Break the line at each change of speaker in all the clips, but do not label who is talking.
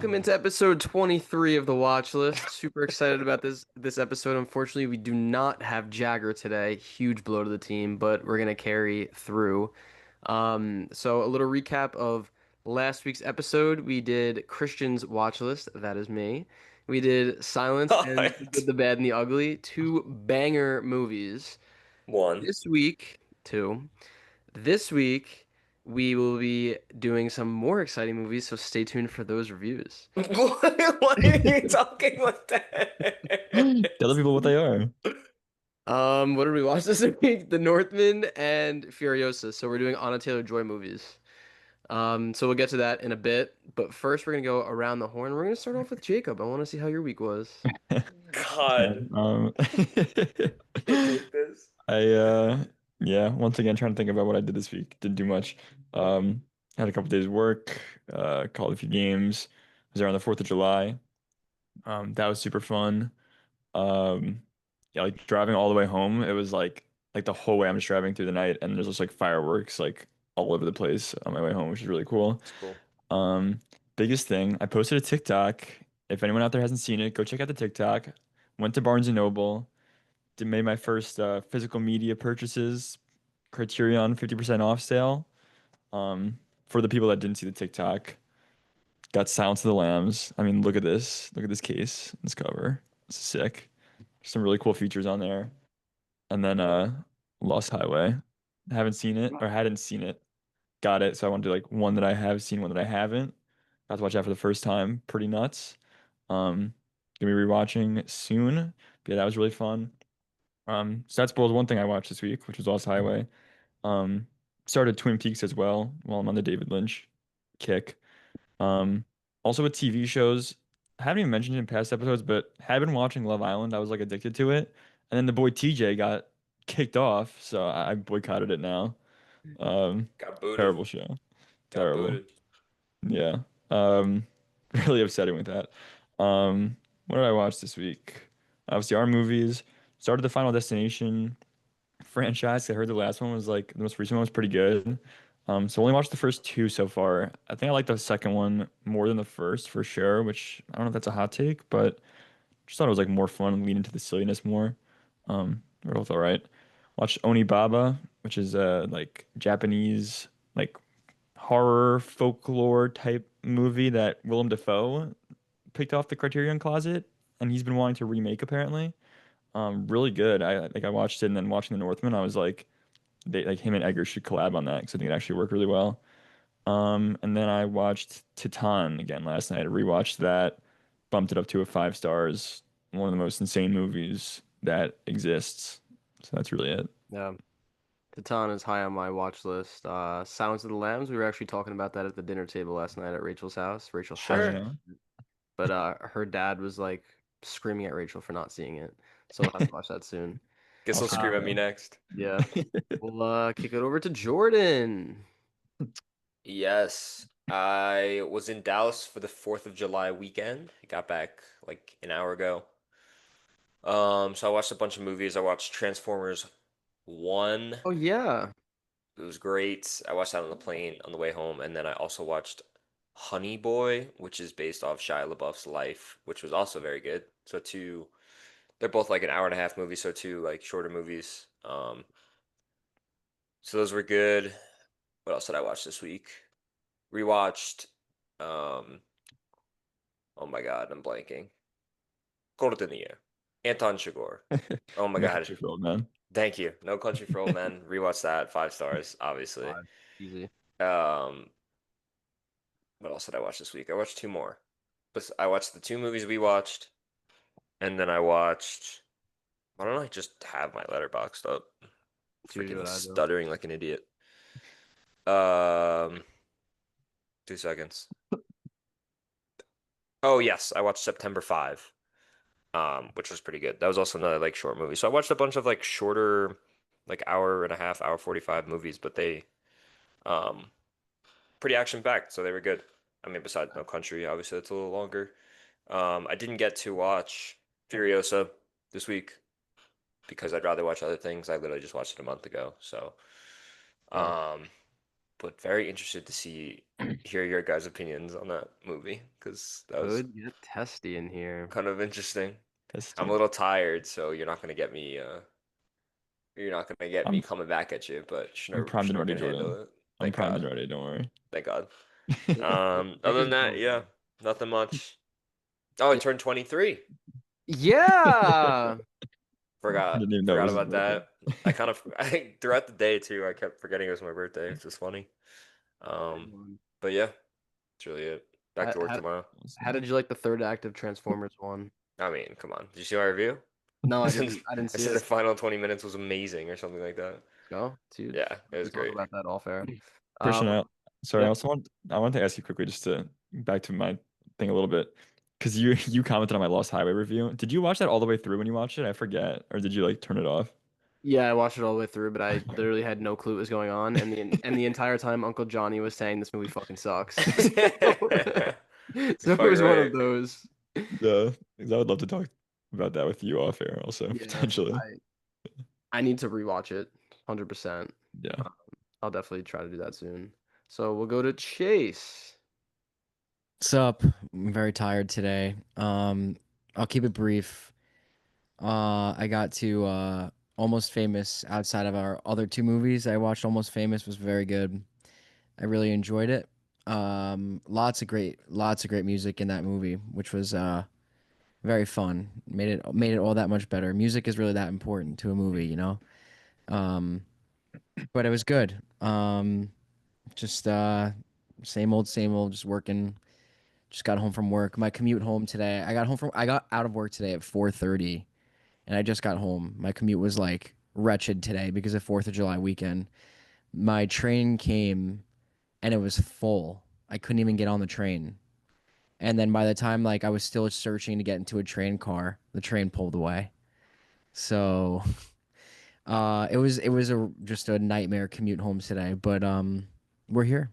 Welcome into episode 23 of the Watchlist. Super excited about this episode. Unfortunately, we do not have Jagger today. Huge blow to the team, but we're gonna carry through. So a little recap of last week's episode. We did Christian's Watchlist. That is me. We did Silence and The Good,
What?
the Bad, and the Ugly. Two banger movies.
One.
This week, two. This week, we will be doing some more exciting movies, so stay tuned for those reviews.
Why are you talking like that?
Tell the people what they are.
What did we watch this week? The Northman and Furiosa. So we're doing Anya Taylor-Joy movies. So we'll get to that in a bit. But first, we're gonna go around the horn. We're gonna start off with Jacob. I want to see how your week was.
Yeah,
God, can't take this.
I yeah, once again trying to think about what I did this week. Didn't do much. Had a couple days work, called a few games. Was there on the 4th of July. That was super fun. Um, yeah, like driving all the way home, it was like the whole way I'm just driving through the night and there's just like fireworks like all over the place on my way home, which is really cool.
It's cool.
Um, Biggest thing, I posted a TikTok. If anyone out there hasn't seen it, go check out the TikTok. Went to Barnes and Noble, made my first physical media purchases. Criterion 50% off sale. For the people that didn't see the TikTok, got Silence of the Lambs. I mean, look at this. Look at this case, this cover. It's sick. Some really cool features on there. And then Lost Highway. Haven't seen it or hadn't seen it. Got it. So I want to do like one that I have seen, one that I haven't. Got to watch that for the first time. Pretty nuts. Gonna be rewatching soon. But yeah, that was really fun. So that spoils one thing I watched this week, which was Lost Highway. Um, Started Twin Peaks as well while I'm on the David Lynch kick. Um, Also with TV shows, I haven't even mentioned it in past episodes, but had been watching Love Island. I was like addicted to it, and then the boy TJ got kicked off, so I boycotted it now.
Got booted.
Terrible show.
Got
Terrible.
booted.
Yeah. Really upsetting with that. What did I watch this week? Obviously, our movies. Started the Final Destination franchise. I heard the last one was like the most recent one was pretty good. So only watched the first two so far. I think I like the second one more than the first for sure, which I don't know if that's a hot take, but just thought it was like more fun and lean into the silliness more. They're both all right. Watched Onibaba, which is like Japanese like horror folklore type movie that Willem Dafoe picked off the Criterion Closet, and he's been wanting to remake apparently. Really good. I watched it, and then watching The Northman, I was like, they like him and Edgar should collab on that because I think it actually worked really well. And then I watched Titan again last night. I rewatched that, bumped it up to a 5 stars. One of the most insane movies that exists. So that's really it.
Yeah, Titan is high on my watch list. Silence of the Lambs. We were actually talking about that at the dinner table last night at Rachel's house. Rachel
Oh
hasn't,
Sure.
yeah.
but her dad was like screaming at Rachel for not seeing it. So we'll have to watch that soon.
Guess
I'll
he'll
send
scream
it
at me
though.
next.
Yeah. We'll kick it over to Jordan.
Yes. I was in Dallas for the 4th of July weekend. I got back like an hour ago. So I watched a bunch of movies. I watched Transformers 1.
Oh yeah.
It was great. I watched that on the plane on the way home, and then I also watched Honey Boy, which is based off Shia LaBeouf's life, which was also very good. So they're both like an hour and a half movies, so two like shorter movies. So those were good. What else did I watch this week? Rewatched, um, oh my God, I'm blanking. Cold in the Air. Anton Chigurh. Oh my
No
God.
country for old men.
Thank you. No Country for Old Men. Rewatched that. 5 stars, obviously.
Five. Easy.
Um, what else did I watch this week? I watched two more. But I watched the two movies we watched, and then I watched. Why don't I just have my letterboxed up?
It's usually
Freaking
what I do.
stuttering like an idiot. Um, 2 seconds. Oh yes, I watched September 5, which was pretty good. That was also another like short movie. So I watched a bunch of like shorter, like hour and a half, hour 45 movies, but they um pretty action packed, so they were good. I mean, besides No Country, obviously it's a little longer. I didn't get to watch Furiosa this week because I'd rather watch other things. I literally just watched it a month ago. So,
Yeah.
um, but very interested to hear your guys' opinions on that movie because that was
Could get testy in here.
kind of interesting. I'm a
Testy.
little tired, so you're not gonna get me
I'm
coming back at you, but
I'm primed and
Schner
ready,
can
Jordan.
handle it.
I'm
Thank
primed
God.
and ready. Don't worry.
Thank God.
Take
Other
us
than that,
both.
yeah, nothing much. Oh, I turned 23.
Yeah.
I
Forgot
didn't even know it
forgot
was his
about
birthday.
that. I kind of I throughout the day too, I kept forgetting it was my birthday. It's just funny.
Big
Um,
one.
but yeah, that's really it. Back
How,
to work
how,
tomorrow.
how
Awesome.
did you like the third act of Transformers 1?
I mean, come on. Did you see my review?
No,
I
I
said
didn't. I didn't
I
see
said
it.
the final 20 minutes was amazing or something like that.
Let's go. It's
Yeah,
huge.
it
We
was
talk
great.
about that all fair.
Christian,
Um,
sorry,
yeah.
I want to ask you quickly just to back to my thing a little bit. Because you commented on my Lost Highway review. Did you watch that all the way through when you watched it? I forget. Or did you like turn it off?
Yeah, I watched it all the way through, but I literally had no clue what was going on, and the entire time Uncle Johnny was saying this movie fucking sucks.
You're
So it
probably
was one
right.
of those.
Yeah, 'cause I would love to talk about that with you off air also,
Yeah,
potentially.
I need to rewatch it, 100%.
Yeah.
I'll definitely try to do that soon. So we'll go to Chase.
Sup? I'm very tired today. I'll keep it brief. I got to Almost Famous outside of our other two movies. I watched Almost Famous was very good. I really enjoyed it. Lots of great music in that movie, which was very fun. Made it all that much better. Music is really that important to a movie, you know. Um, but it was good. Just same old, just working. Just got home from work. My commute home today. I got out of work today at 4:30 and I just got home. My commute was like wretched today because of 4th of July weekend. My train came and it was full. I couldn't even get on the train. And then by the time like I was still searching to get into a train car, the train pulled away. So, it was just a nightmare commute home today, but we're here.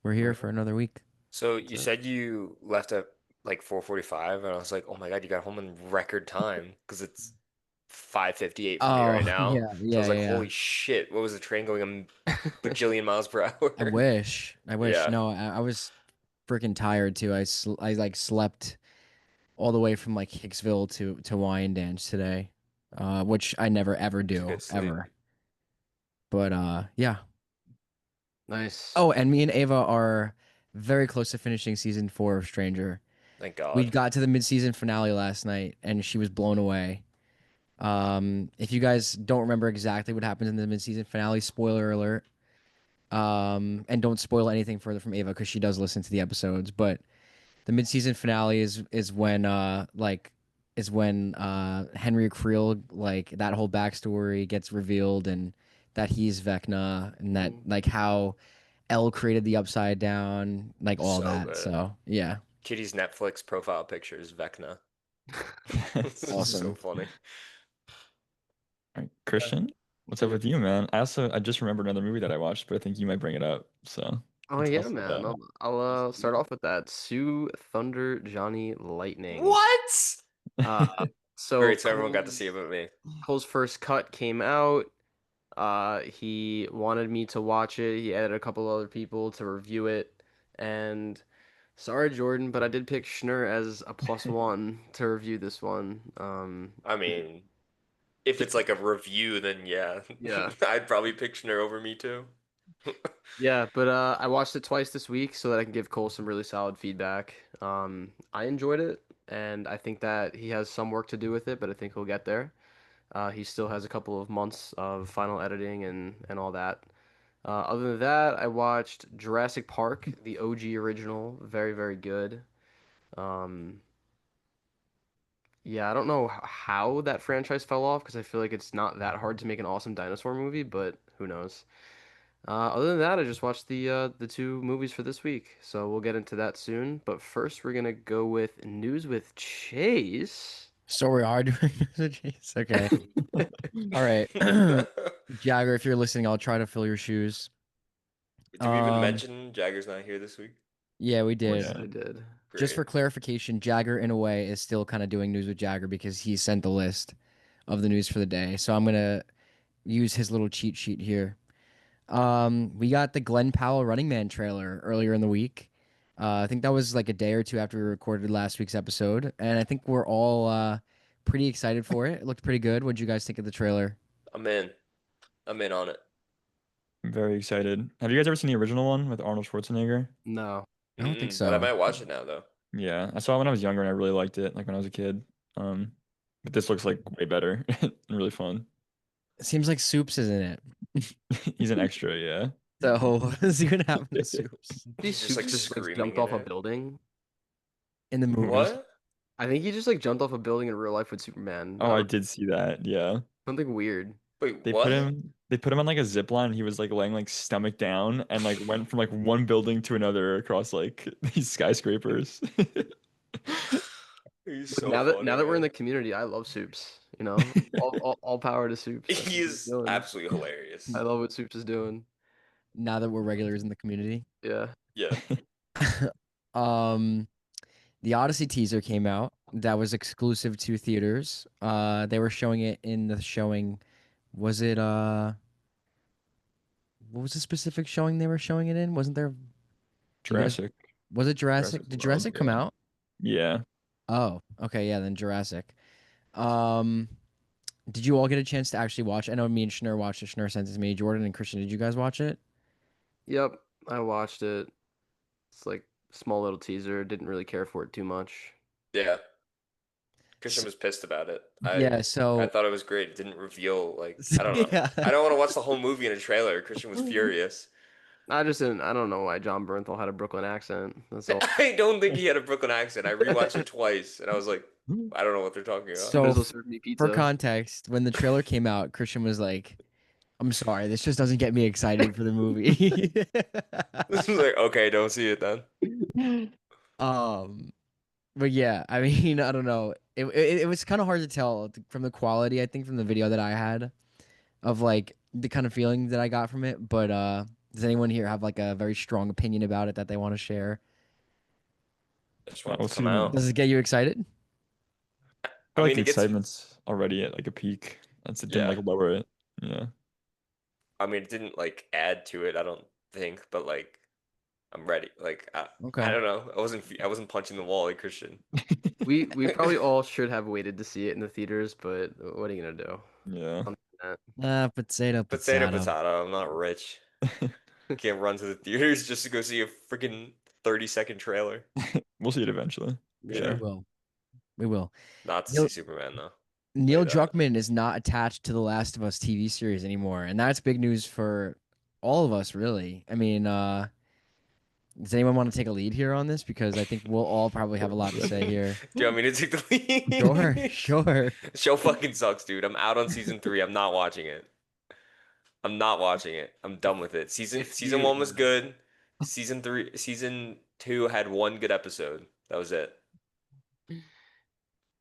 We're here for another week.
So
That's
you
it.
said you left at like 4:45, and I was like, "Oh my God, you got home in record time," because it's 5:58 for me
Oh,
right now.
yeah,
So I
yeah,
was like,
yeah.
"Holy shit, what was the train going a bajillion miles per
I
hour?"
wish. I wish.
Yeah,
No, I was freaking tired too. I like slept all the way from like Hicksville to Wyandanch today, which I never ever
it's a
do
good sleep.
ever. But yeah.
Nice.
Oh, and me and Ava are very close to finishing season 4 of Stranger.
Thank
We
God.
got to the mid-season finale last night, and she was blown away. If you guys don't remember exactly what happens in the mid-season finale, spoiler alert. And don't spoil anything further from Ava because she does listen to the episodes. But the mid-season finale is when Henry Creel, like that whole backstory gets revealed, and that he's Vecna, and that
Mm.
like how L created the Upside Down, like all
So
that.
good.
So yeah,
Kitty's Netflix profile picture is Vecna.
That's
It's so
awesome.
funny.
all right, Christian, what's up
Yeah.
with you, man? I just remembered another movie that I watched, but I think you might bring it up. So
Oh
let's
yeah,
let's
man. I'll start off with that. Sue Thunder Johnny Lightning.
What?
Uh, so
Great, so everyone got to see it but me.
Cole's first cut came out. He wanted me to watch it. He added a couple other people to review it. And sorry, Jordan, but I did pick Schnur as a +1 to review this one.
I mean, if it's like a review, then yeah,
Yeah.
I'd probably pick Schnur over me too.
Yeah, but I watched it twice this week so that I can give Cole some really solid feedback. I enjoyed it, and I think that he has some work to do with it, but I think he'll get there. He still has a couple of months of final editing and all that. Other than that, I watched Jurassic Park, the OG original. Very, very good. Um, yeah, I don't know how that franchise fell off because I feel like it's not that hard to make an awesome dinosaur movie, but who knows? Other than that, I just watched the two movies for this week, so we'll get into that soon. But first, we're gonna go with news with Chase.
So we are doing Jeez, okay. All right. Jagger, if you're listening, I'll try to fill your shoes.
Did we even
Um,
mention Jagger's not here this week?
yeah, we
Yes,
did.
Yeah.
I did.
Just
Great.
for clarification, Jagger in a way is still kind of doing news with Jagger because he sent the list of the news for the day. So I'm gonna use his little cheat sheet here. We got the Glenn Powell Running Man trailer earlier in the week. I think that was like a day or two after we recorded last week's episode, and I think we're all pretty excited for it. It looked pretty good. What'd you guys think of the trailer?
I'm in. I'm in on it.
I'm very excited. Have you guys ever seen the original one with Arnold Schwarzenegger?
No.
I don't think
But I
so.
might watch it now though.
Yeah, I saw it when I was younger and I really liked it, like when I was a kid. Um, but this looks like way better and really fun.
It seems like Soups is in it.
He's an extra, yeah.
So what is gonna happen to Soups
These
He's just like
Soups just like
screaming
jumped
in
off a
it.
building.
in the movie?
What?
I think he just like jumped off a building in real life with Superman.
Oh, I did see that. Yeah.
Something weird.
Wait,
They put
what?
him they put him on like a zip line. He was like laying like stomach down and like went from like one building to another across like these skyscrapers.
He's
Look,
so
now
funny,
that we're in
man.
the community, I love Soups. You know, all power to Soups. That's
He
what he's
is
doing.
absolutely hilarious.
I love what Soups is doing.
Now that we're regulars in the community.
Yeah.
Yeah.
Um, the Odyssey teaser came out. That was exclusive to theaters. They were showing it in the showing. Was it what was the specific showing they were showing it in? Wasn't there? Do you guys?
Jurassic.
Was it Jurassic?
Jurassic
Did
World,
Jurassic come
yeah.
out?
Yeah.
Oh, okay, yeah, then Jurassic. Um, did you all get a chance to actually watch? I know me and Schnur watched it. Schnur sent it to me. Jordan and Christian, did you guys watch it?
Yep. I watched it. It's like small little teaser. Didn't really care for it too much.
Yeah. Christian
S-
was pissed about it.
yeah,
I
so
thought it was great. It didn't reveal like I don't know.
yeah.
I don't want to watch the whole movie in a trailer. Christian was furious.
I just didn't. I don't know why John Bernthal had a Brooklyn accent. That's all.
I don't think he had a Brooklyn accent. I rewatched it twice and I was like, I don't know what they're talking about.
Might
So
as well serve me
for
pizza.
context, when the trailer came out, Christian was like, "I'm sorry, this just doesn't get me excited for the movie."
This was like, okay, don't see it then.
um, but yeah, I mean, I don't know. It was kind of hard to tell from the quality, I think, from the video that I had of like the kind of feeling that I got from it. But does anyone here have like a very strong opinion about it that they want to share?
I just want it
We'll
to
see
come out.
Does it get you excited?
I
I
feel like
mean,
the
it gets
excitement's already at like a peak. That's it didn't
yeah.
like lower it. Yeah.
I mean, it didn't like add to it, I don't think, but like I'm ready. Like I
Okay.
don't know. I wasn't punching the wall like Christian.
We probably all should have waited to see it in the theaters, but what are you gonna do?
Yeah.
On that.
Potato,
Potato,
potato.
potato. I'm not rich. Can't run to the theaters just to go see a freaking 30-second trailer.
We'll see it eventually.
We
Yeah.
Sure.
will. We will.
Not to
Neil,
see Superman though.
Neil
Like that.
Druckmann is not attached to the Last of Us TV series anymore, and that's big news for all of us, really. I mean, does anyone want to take a lead here on this? Because I think we'll all probably have a lot to say here.
Do you want me to take the
Sure,
lead?
sure.
Show fucking sucks, dude. I'm out on season 3. I'm not watching it. I'm not watching it. I'm done with it.
If
Season
you
1 was good. Season 2 had one good episode. That was it.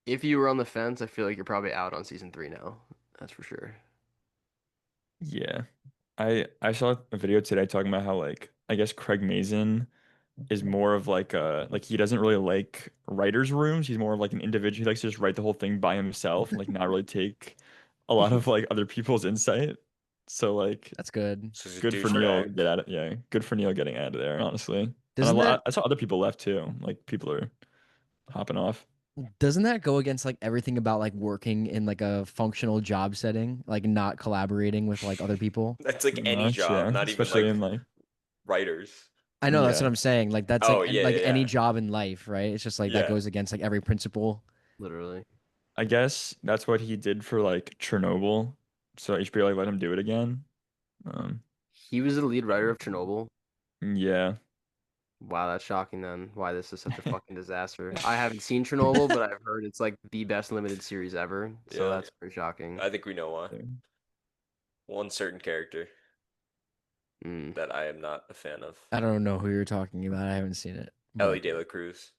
if you were on the fence, I feel like you're probably out on season 3 now. That's for sure.
Yeah. I saw a video today talking about how like I guess Craig Mazin is more of like he doesn't really like writers' rooms. He's more of like an individual. He likes to just write the whole thing by himself and like not really take a lot of like other people's insight. So like
That's good.
So he's a
good for Neil
douchebag.
get out of yeah, good for Neil getting out of there, honestly. And
Doesn't that
I saw other people left too. Like people are hopping off.
doesn't that go against like everything about like working in like a functional job setting, like not collaborating with like other people?
That's like
Pretty
any
much,
job,
yeah.
not even
Especially
like
in like
writers.
I know that's what
yeah.
I'm saying. Like that's
Oh,
like
yeah,
like
yeah,
any
yeah.
job in life, right? It's just like that
Yeah.
goes against like every principle.
Literally.
I guess that's what he did for like Chernobyl. So HBO like let him do it again. Um
He was the lead writer of Chernobyl.
yeah.
Wow, that's shocking then. Why this is such a fucking disaster. I haven't seen Chernobyl, but I've heard it's like the best limited series ever. So
Yeah.
that's pretty shocking.
I think we know why. One certain character
Mm.
that I am not a fan of.
I don't know who you're talking about. I haven't seen it.
Ellie
but-
De La Cruz.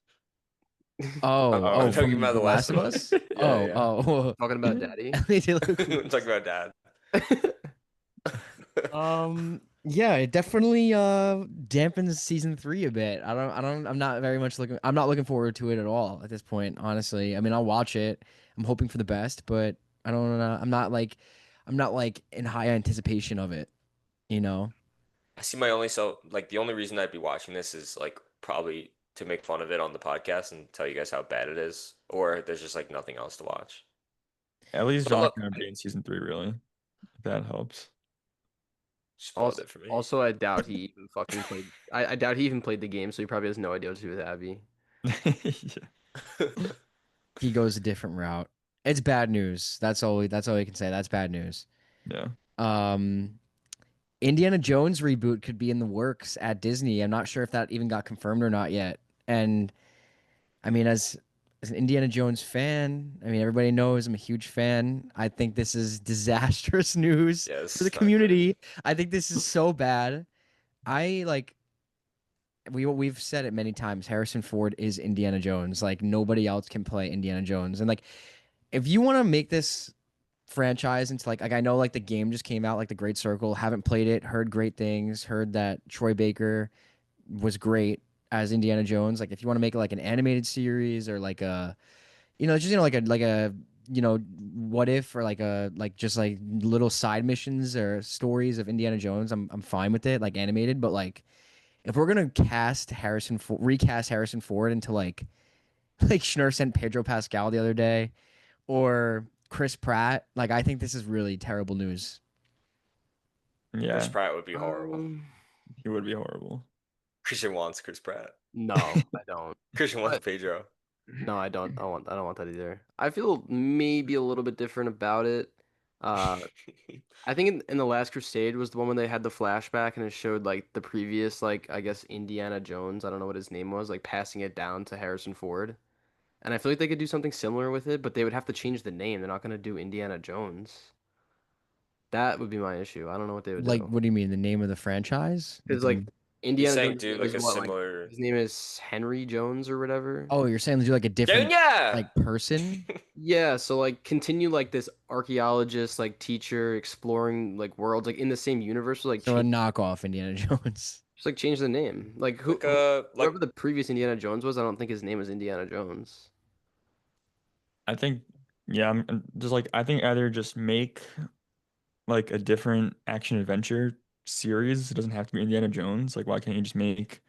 Oh,
I'm talking
from
about
The
The
Last of
Last
Us?
of Us. Yeah, yeah.
Oh.
Talking about Daddy.
Ellie Taylor-Joy.
I'm talking about Dad.
Yeah, it definitely dampens season 3 a bit. I'm not looking forward to it at all at this point, honestly. I mean, I'll watch it. I'm hoping for the best, but I don't know. I'm not like in high anticipation of it. you know.
I see my only so like the only reason I'd be watching this is like probably to make fun of it on the podcast and tell you guys how bad it is, or there's just like nothing else to watch.
At least
But
John's
look,
gonna be in season 3, really. If that helps.
spoiled
Also,
it for me.
also, I doubt he even fucking played. I doubt he even played the game, so he probably has no idea what to do with Abby.
Yeah.
He goes a different route. It's bad news. That's all we can say. That's bad news.
Yeah.
Um, Indiana Jones reboot could be in the works at Disney. I'm not sure if that even got confirmed or not yet. And I mean, as an Indiana Jones fan, I mean, everybody knows I'm a huge fan. I think this is disastrous news
Yeah,
for
this
the
is not great.
community. I think this is so bad. I like we've said it many times. Harrison Ford is Indiana Jones. Like nobody else can play Indiana Jones. And like if you want to make this franchise into like I know like the game just came out, like The Great Circle, haven't played it, heard great things, heard that Troy Baker was great as Indiana Jones. Like if you want to make it like an animated series or like a just like a what if or like a like just like little side missions or stories of Indiana Jones, I'm fine with it, like animated, but like if we're gonna recast Harrison Ford into like like Schnur sent Pedro Pascal the other day or Chris Pratt, like I think this is really terrible news.
Chris
Yeah.
Pratt would be horrible.
Um,
He would be horrible.
Christian wants Chris Pratt.
no, I don't.
Christian wants
But
Pedro.
no, I don't. I don't want that either. I feel maybe a little bit different about it. Uh, I think in the Last Crusade was the one when they had the flashback and it showed like the previous like I guess Indiana Jones. I don't know what his name was, like passing it down to Harrison Ford. And I feel like they could do something similar with it, but they would have to change the name. They're not gonna do Indiana Jones. That would be my issue. I don't know what they would
Like,
do.
what do you mean? The name of the franchise?
Because like
He's
Indiana
saying
Jones'
do
name
like
is
a
what? Like
similar
his name is Henry Jones or whatever.
Oh, you're saying to do like a different
Junior.
like person?
Yeah, so like continue like this archaeologist like teacher exploring like worlds like in the same universe, so, like
So a
change
knockoff Indiana Jones.
just like change the name. Like
Like
whoever the previous Indiana Jones was, I don't think his name was Indiana Jones.
I think, yeah, I'm just like, I think either just make like a different action adventure series. It doesn't have to be Indiana Jones. Like, why can't you just make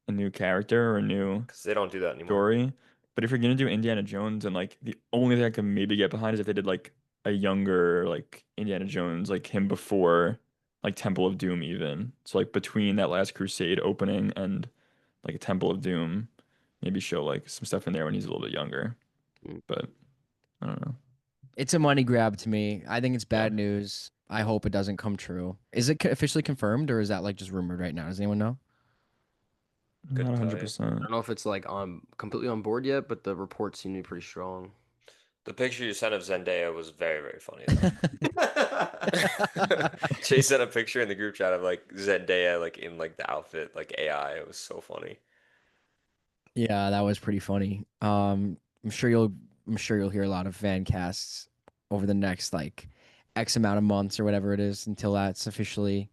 a new character or a new
because they don't do that anymore.
story? But if you're gonna do Indiana Jones, and like the only thing I can maybe get behind is if they did like a younger like Indiana Jones, like him before like Temple of Doom even. So like between that Last Crusade opening and like a Temple of Doom, maybe show like some stuff in there when he's a little bit younger.
Mm.
But I don't know.
It's a money grab to me. I think it's
Yeah.
bad news. I hope it doesn't come true. Is it officially confirmed or is that like just rumored right now? Does anyone know?
Not
Couldn't tell you.
I
100%.
don't know if it's like on completely on board yet, but the reports seem to be pretty strong.
The picture you sent of Zendaya was very, very funny though. Chase sent a picture in the group chat of like Zendaya like in like the outfit like AI. It was so funny.
Yeah, that was pretty funny. I'm sure you'll hear a lot of fan casts over the next like X amount of months or whatever it is until that's officially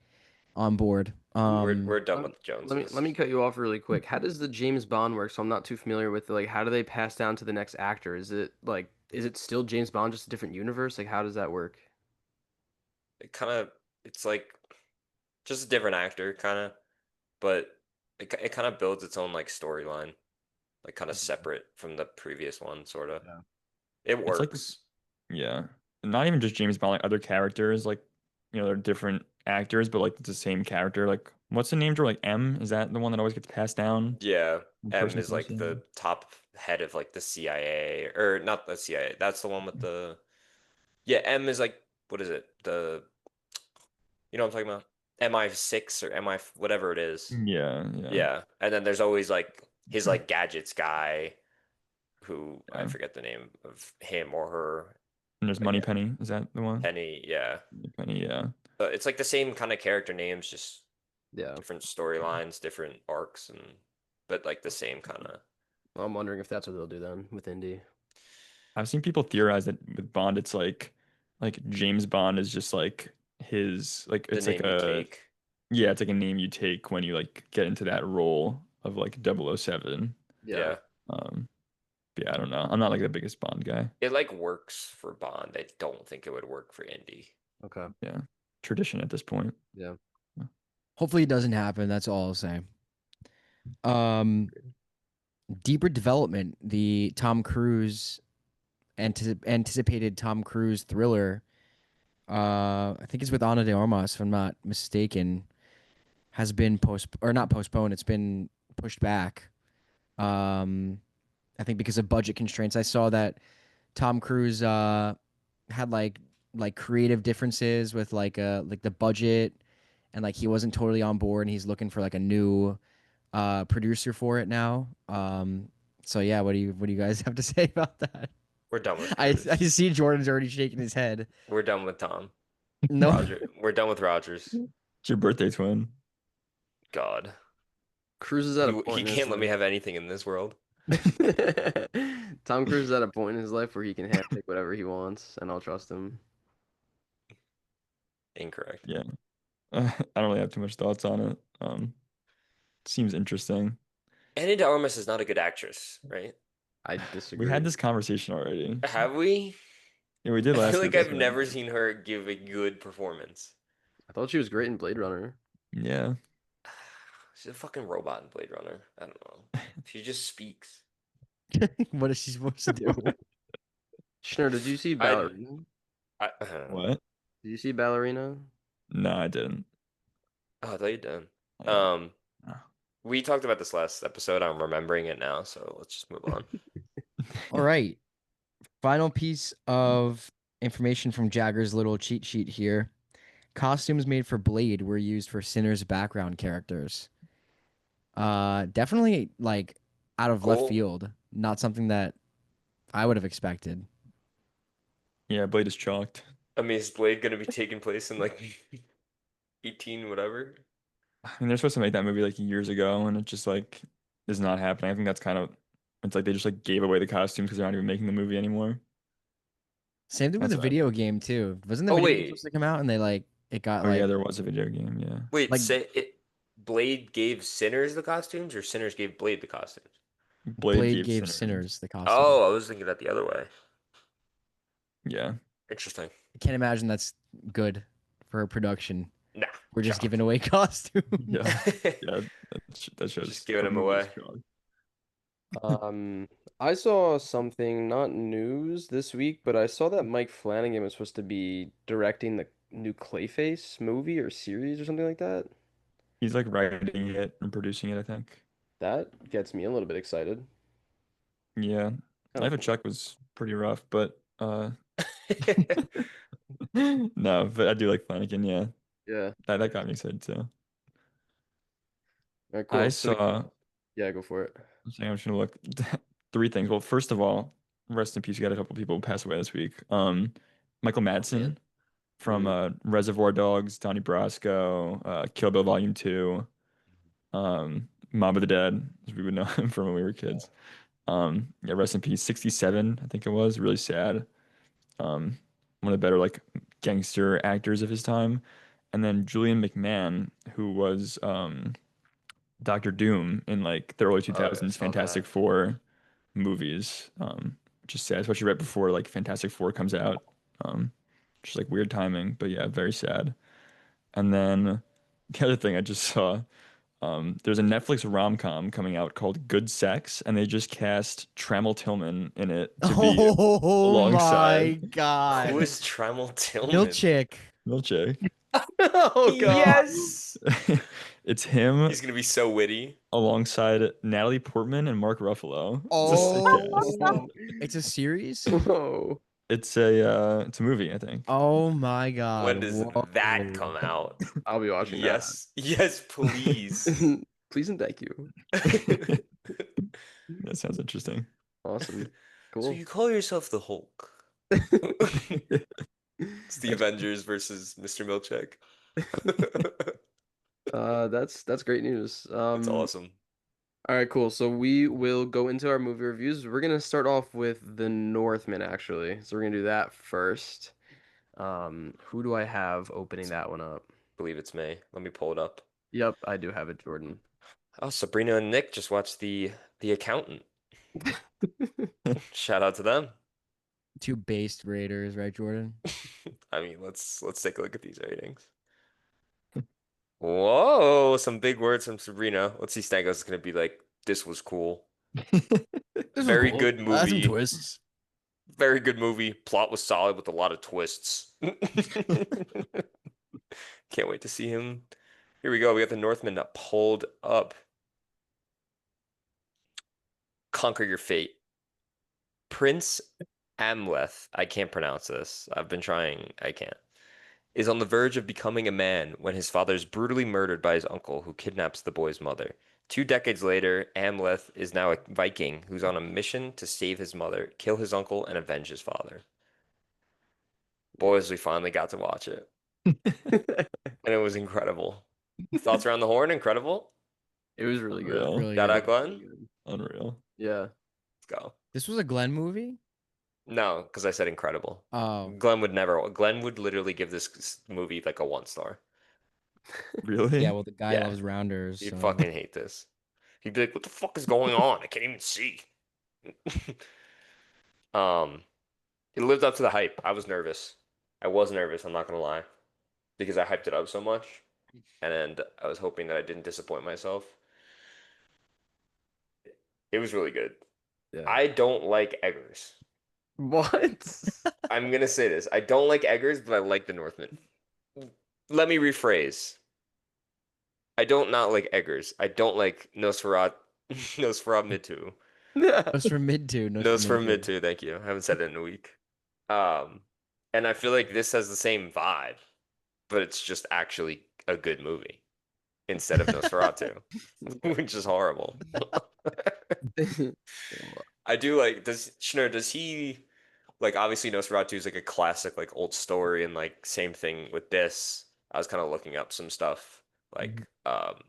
on board.
We're done with the
Let me
Joneses.
cut you off really quick. How does the James Bond work? So I'm not too familiar with it. Like how do they pass down to the next actor? Is it still James Bond, just a different universe? Like how does that work?
It kind of it's like just a different actor kind of, but it kind of builds its own like storyline, like kind of separate from the previous one, sort of.
Yeah.
It
It's like,
works.
yeah, not even just James Bond, like other characters, like, they're different actors, but like it's the same character. Like, what's the name for like M? Is that the one that always gets passed down
Yeah,
from
M
person to
is like
person?
the top head of like the CIA or not the CIA. That's the one with the yeah, M is like what is it? The you know what I'm talking about? MI6 or MI whatever it is.
Yeah, yeah,
Yeah. And then there's always like his like gadgets guy who I
yeah.
forget the name of him or her.
And there's
But yeah,
Moneypenny. Is that the one?
Penny, yeah.
Penny, yeah.
But it's like the same kind of character names, just
Yeah.
different storylines, different arcs and but like the same kind of
Well, I'm wondering if that's what they'll do then with Indy.
I've seen people theorize that with Bond, it's like James Bond is just like his like
the
it's like
name you
a
take.
yeah, it's like a name you take when you like get into that role of like 007.
Yeah.
Yeah.
Um, but yeah, I don't know. I'm not like the biggest Bond guy.
It like works for Bond. I don't think it would work for Indy.
Okay.
Yeah, tradition at this point.
Yeah.
Hopefully it doesn't happen. That's all I'll say. Um, Deeper development. The Tom Cruise anticipated Tom Cruise thriller. I think it's with Ana de Armas, if I'm not mistaken, has been not postponed. It's been pushed back. Um, I think because of budget constraints. I saw that Tom Cruise had like creative differences with like the budget, and like he wasn't totally on board, and he's looking for like a new producer for it now. So yeah, what do you guys have to say about that?
We're done with
I
Cruz.
see Jordan's already shaking his head.
We're done with Tom.
No.
We're done with Rogers.
It's your birthday twin.
God.
Cruise is at a
He
point in his
can't let me
life.
have anything in this world.
Tom Cruise is at a point in his life where he can handpick whatever he wants, and I'll trust him.
Incorrect.
Yeah. I don't really have too much thoughts on it. Seems interesting.
Anna de Armas is not a good actress, right?
I
We had
disagree.
this conversation already.
Have we?
Yeah, we did
I feel
last
like
week, I
I've
think.
never seen her give a good performance.
I thought she was great in Blade Runner.
Yeah.
She's a fucking robot in Blade Runner. I don't know. She just speaks.
What is she supposed to do?
Schnur, did you see
I,
Ballerina?
I don't know.
What?
Did you see Ballerina?
No, I didn't.
Oh, I thought you did.
Yeah. No.
We talked about this last episode. I'm remembering it now, so let's just move on.
All right. Final piece of information from Jagger's little cheat sheet here. Costumes made for Blade were used for Sinner's background characters. Definitely like out of left
Cool.
field. Not something that I would have expected.
Yeah, Blade is chalked.
I mean, is Blade gonna be taking place in like 18 whatever?
I mean, they're supposed to make that movie like years ago, and it just like is not happening. I think that's kind of it's like they just like gave away the costumes because they're not even making the movie anymore.
Same thing with
That's
the
what I
video
think.
game too. Wasn't the
Oh
video game supposed
wait,
to come out and they like it got
Oh yeah,
like
there was a video game. Yeah,
wait.
like
Say it. Blade gave Sinners the costumes, or Sinners gave Blade the costumes?
Blade
Blade
gave
gave
Sinners.
Sinners the costume.
Oh, I was thinking that the other way.
Yeah,
Interesting.
I can't imagine that's good for a production.
Nah,
We're just
chalk.
giving away costumes.
yeah, yeah. That
Just
shows
giving
the
him
movie is
away.
chalked.
I saw something, not news this week, but I saw that Mike Flanagan was supposed to be directing the new Clayface movie or series or something like that.
He's like writing it and producing it, I think.
That gets me a little bit excited.
Yeah,
Kind of
Life of
cool.
Chuck was pretty rough, but no, but I do like Flanagan. Yeah,
Yeah.
that got me excited too.
All right,
I
cool. So
saw.
yeah, go for it.
I'm saying I'm just gonna look three things. Well, first of all, rest in peace. We got a couple people pass away this week. Michael
Oh
Madsen
man.
from
Mm.
Reservoir Dogs, Donnie Brasco, Kill Bill Volume 2, Mob of the Dead, as we would know him from when we were kids. Yeah, rest in peace. 67, I think it was. Really sad. Um, One of the better like gangster actors of his time. And then Julian McMahon, who was Doctor Doom in like the early
Oh, I
2000s
saw
Fantastic
that.
Four movies. Which is sad, especially right before like Fantastic Four comes out. Just like weird timing, but yeah, very sad. And then the other thing I just saw, there's a Netflix rom-com coming out called Good Sex, and they just cast Trammell Tillman in it to be
Oh
alongside
my God.
Who is Trammell Tillman?
Milkshake.
Milkshake.
Oh God.
Yes.
It's him
He's gonna be so witty.
alongside Natalie Portman and Mark Ruffalo. It's a sick cast.
Oh, it's a series?
Whoa.
It's a movie, I think.
Oh my God.
When does that
Whoa.
come out?
I'll be watching that.
Yes. Yes, please.
Please and thank you.
That sounds interesting.
Awesome.
So
Cool.
you call yourself the Hulk? It's the
That's
Avengers versus Mr. Milkshake.
That's great news.
That's awesome.
All right, cool. So we will go into our movie reviews. We're gonna start off with The Northman, actually. So we're gonna do that first. Who do I have opening that one up?
Believe it's me. Let me pull it up.
Yep, I do have it, Jordan.
Oh, Sabrina and Nick just watched the Accountant. Shout out to them.
Two based raiders, right, Jordan?
I mean, let's take a look at these ratings. Whoa, some big words from Sabrina. Let's see, Stanko's is gonna be like, this was cool.
This was
Very
cool.
good
Some
movie.
twists.
Very good movie. Plot was solid with a lot of twists. Can't wait to see him. Here we go. We got the Northman pulled up. Conquer your fate. Prince Amleth, I can't pronounce this. I've been trying, I can't. Is on the verge of becoming a man when his father is brutally murdered by his uncle who kidnaps the boy's mother. 2 decades later, Amleth is now a Viking who's on a mission to save his mother, kill his uncle, and avenge his father. Boys, we finally got to watch it. And it was incredible. Thoughts around the horn? Incredible.
It was really good.
Unreal.
Really
Shout
good.
out Glenn.
Unreal.
Yeah.
Let's go.
This was a Glenn movie?
No, because I said incredible.
Oh.
Glenn would literally give this movie like a 1 star.
Really?
Yeah, well, the guy
Yeah.
loves rounders,
He'd
so.
fucking hate this. He'd be like, what the fuck is going on? I can't even see. Um, it lived up to the hype. I was nervous. I was nervous, I'm not gonna lie. Because I hyped it up so much. And I was hoping that I didn't disappoint myself. It was really good.
Yeah.
I don't like Eggers.
What?
I'm gonna say this. I don't like Eggers, but I like the Northman. Let me rephrase. I don't not like Eggers. I don't like Nosferatu.
No's for mid two.
Nosferatu, thank you. I haven't said it in a week. Um, and I feel like this has the same vibe, but it's just actually a good movie instead of Nosferatu, which is horrible. I do like, does he, like, obviously Nosferatu is like a classic, like, old story, and like same thing with this. I was kind of looking up some stuff, like,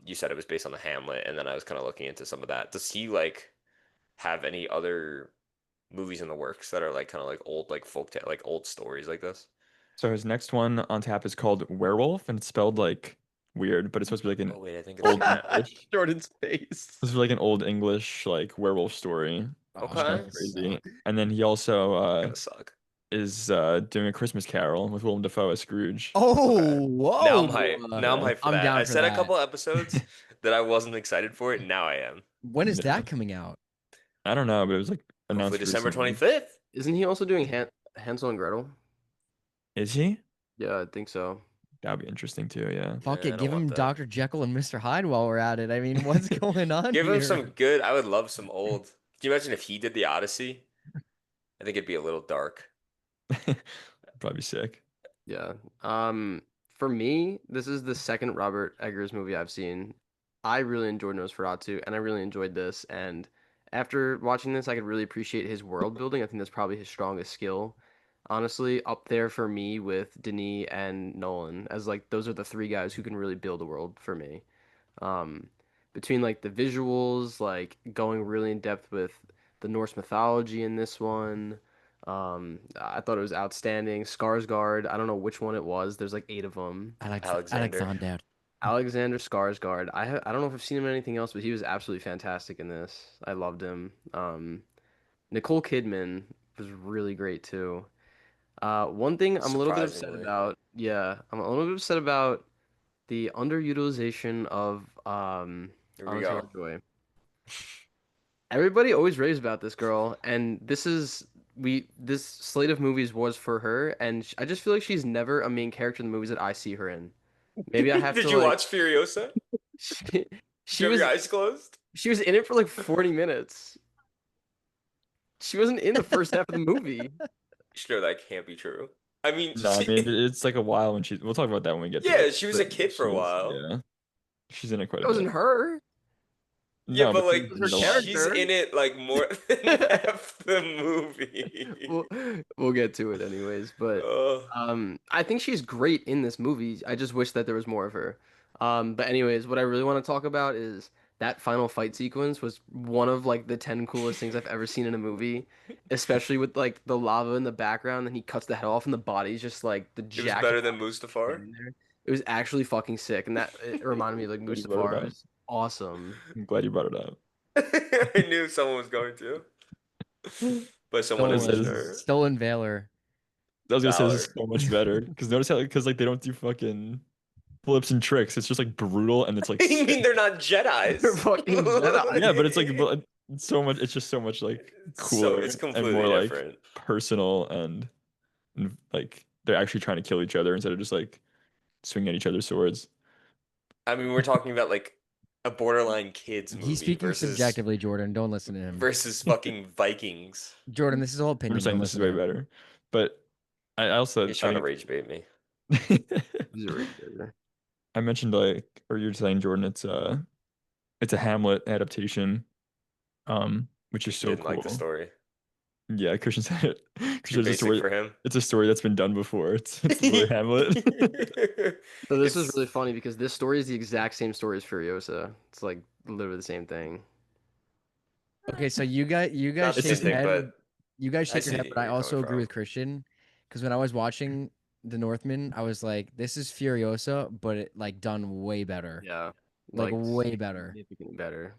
you said it was based on the Hamlet, and then I was kind of looking into some of that. Does he like have any other movies in the works that are like kind of like old, like folk tale, like old stories like this?
So his next one on tap is called Werewolf, and it's spelled like weird, but it's supposed to be like
Oh
an
wait, I think it's
old
that.
English.
Jordan's face.
This is like an old English like werewolf story.
Oh,
It's kind
Okay.
of crazy. And then he also
Gonna suck.
is doing A Christmas Carol with Willem Dafoe as Scrooge.
Oh,
Okay.
whoa.
Now I'm hyped. Now I'm
Yeah.
hyped for
I'm
that.
down
I
for
said a
that.
couple episodes that I wasn't excited for it. Now I am.
When is
Yeah.
that coming out?
I don't know, but it was like
Hopefully
announced
December
recently.
25th.
Isn't he also doing Hansel and Gretel?
Is he?
Yeah, I think so.
That'd be interesting too, yeah.
Fuck
I
it.
don't
Give
want
him
that.
Dr. Jekyll and Mr. Hyde while we're at it. I mean, what's going on
Give
here?
him some good. I would love some old. Can you imagine if he did the Odyssey? I think it'd be a little dark.
Probably sick.
Yeah. For me, this is the second Robert Eggers movie I've seen. I really enjoyed Nosferatu, and I really enjoyed this. And after watching this, I could really appreciate his world building. I think that's probably his strongest skill. Honestly, up there for me with Denis and Nolan, as like those are the three guys who can really build a world for me. Um, Between like the visuals, like going really in depth with the Norse mythology in this one. I thought it was outstanding. Skarsgård, I don't know which one it was. There's like eight of them.
Alexander.
Alexander.
Alexander Skarsgård. I don't know if I've seen him in anything else, but he was absolutely fantastic in this. I loved him. Nicole Kidman was really great too. One thing I'm a little bit upset
Surprisingly.
about, yeah, I'm a little bit upset about the underutilization of
Here we
Anya
go.
Taylor-Joy. Everybody always raves about this girl, and this slate of movies was for her, and I just feel like she's never a main character in the movies that I see her in. Maybe I have
Did
to
you
like
watch Furiosa?
she,
Did
she
you have
was
your eyes closed?
she was in it for like 40 minutes. She wasn't in the first half of the movie.
Sure, that can't be true. I mean,
No, I mean it's like a while when we'll talk about that when we get to
yeah,
it.
she was a
But
kid for a while.
yeah. She's in it quite
That
a
wasn't
bit.
her.
Yeah,
No,
but
but
like
she's
It
in
was
it
her
a lot.
she's
character.
in it like more than half the movie.
we'll, we'll get to it anyways, but
Uh,
I think she's great in this movie. I just wish that there was more of her. But anyways, what I really want to talk about is that final fight sequence was one of like the 10 coolest things I've ever seen in a movie, especially with like the lava in the background and he cuts the head off and the body's just like the
it was
jacket
better than Mustafar.
standing there. It was actually fucking sick, and that it reminded me of like
Glad you brought it
Mustafar. It
up.
was awesome.
I'm glad you brought it up.
I knew someone was going to, but someone
This
isn't
is
sure.
Stolen Valor.
I was gonna say this is
Valor.
so much better because notice how because like they don't do fucking flips and tricks. It's just like brutal and it's like
You mean
sick.
they're not Jedis?
They're fucking Jedi.
Yeah, but it's like it's so much. It's just so much like
So
cooler
it's
and more
completely
like
different.
personal and like they're actually trying to kill each other instead of just like swinging at each other's swords.
I mean, we're talking about like a borderline kids
He's
movie
speaking
versus
subjectively, Jordan. Don't listen to him.
fucking Vikings.
Jordan, this is all
I'm
opinion.
just saying
Don't
this is
listen to
way
him.
better, but I also
He's
I
trying to
mean
rage bait me.
He's a rage baiter.
I mentioned like or you're saying Jordan, it's a Hamlet adaptation, which is
Christian
so
didn't like the
cool.
story.
Yeah, Christian said it.
Too
Christian, it's a
basic
story.
for him.
It's a story that's been done before. It's literally Hamlet.
So this is
It's
really funny because this story is the exact same story as Furiosa. It's like literally the same thing.
Okay, so you guys
not the
It's
same
just
shake your
thing,
head.
but
You guys
I
shake your head,
see
but I
where you're coming
also agree
from.
with Christian because when I was watching The Northman, I was like, this is Furiosa, but it like done way better.
Yeah,
Like
like
way better.
significantly better.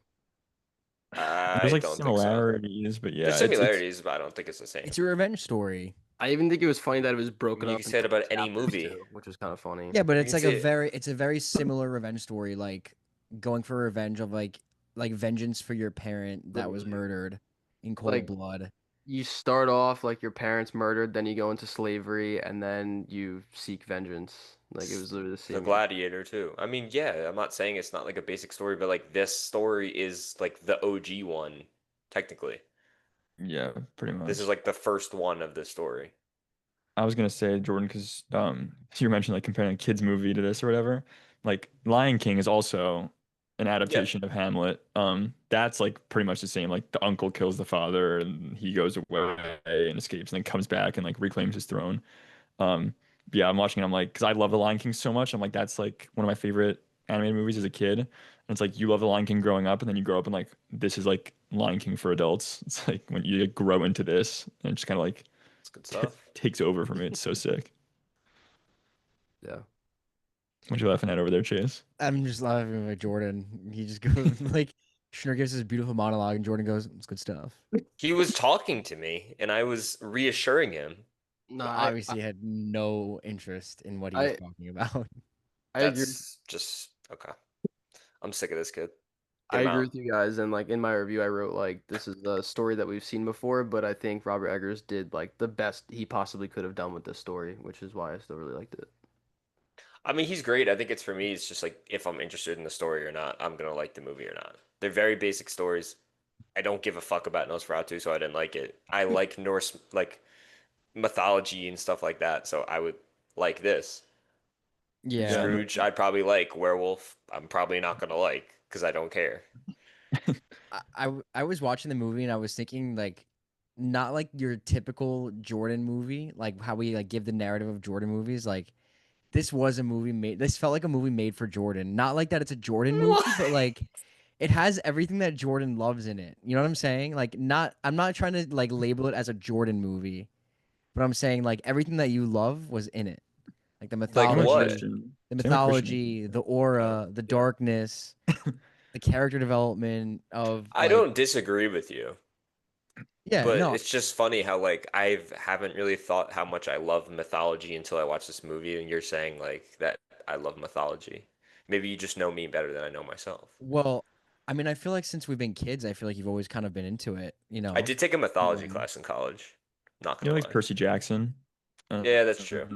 there's
I
like
don't think so.
similarities, but
There's
yeah, it's
similarities, but I don't think it's the same.
It's a revenge story.
I even think it was funny that it was
I
broken
mean, you
up
can say it
into
about any
chapters
movie.
too, which was kind of funny.
Yeah, but
You
it's
can
like
say
it's a very similar revenge story, like going for revenge of like vengeance for your parent that was
Literally,
murdered in cold
like
blood.
you start off like your parents murdered, then you go into slavery, and then you seek vengeance. Like it was literally the
The
same.
Gladiator too. I mean, yeah, I'm not saying it's not like a basic story, but like this story is like the OG one, technically.
yeah, pretty
This is
much.
like the first one of this story.
I was gonna say Jordan because you mentioned like comparing a kids movie to this or whatever. Like Lion King is also an
Yeah,
adaptation of Hamlet. That's like pretty much the same. Like the uncle kills the father and he goes away and escapes and then comes back and like reclaims his throne. But yeah, I'm watching it. I'm like, because I love The Lion King so much. I'm like, that's like one of my favorite animated movies as a kid. And it's like you love The Lion King growing up, and then you grow up and like this is like Lion King for adults. It's like when you like, grow into this, and it just kind of like
it's good stuff.
takes over for me. It's so sick.
Yeah.
What you laughing at over there, Chase?
I'm just laughing at Jordan. He just goes like Schner gives this beautiful monologue, and Jordan goes, "It's good stuff."
He was talking to me, and I was reassuring him.
No,
But obviously had no interest in what he was
I
talking about.
I agree.
That's just okay. I'm sick of this kid. Get
I
him
agree
out.
with you guys, and like in my review, I wrote like this is the story that we've seen before, but I think Robert Eggers did like the best he possibly could have done with this story, which is why I still really liked it.
I mean, he's great. I think it's for me. It's just like if I'm interested in the story or not, I'm gonna like the movie or not. They're very basic stories. I don't give a fuck about Nosferatu, so I didn't like it. I like Norse like mythology and stuff like that, so I would like this.
Yeah,
Yeah, no,
Scrooge, I'd probably like. Werewolf, I'm probably not gonna like because I don't care.
I was watching the movie and I was thinking like not like your typical Jordan movie, like how we like give the narrative of Jordan movies. Like this was a movie made. This felt like a movie made for Jordan. Not like that it's a Jordan movie,
What?
but like it has everything that Jordan loves in it. You know what I'm saying? Like not I'm not trying to like label it as a Jordan movie, but I'm saying like everything that you love was in it. Like
Like
same with
what?
Christian.
the
Same with Christian.
mythology, the
Oh,
aura, the
yeah.
darkness, the character development of
I
like
don't disagree with you,
yeah,
but
no,
it's just funny how like I haven't really thought how much I love mythology until I watched this movie, and you're saying like that I love mythology. Maybe you just know me better than I know myself.
well, I mean, I feel like since we've been kids, I feel like you've always kind of been into it, you
I
know?
did take a mythology
Yeah.
class in college. Not
You know,
gonna
like
lie.
Percy Jackson
Yeah,
and
that's true.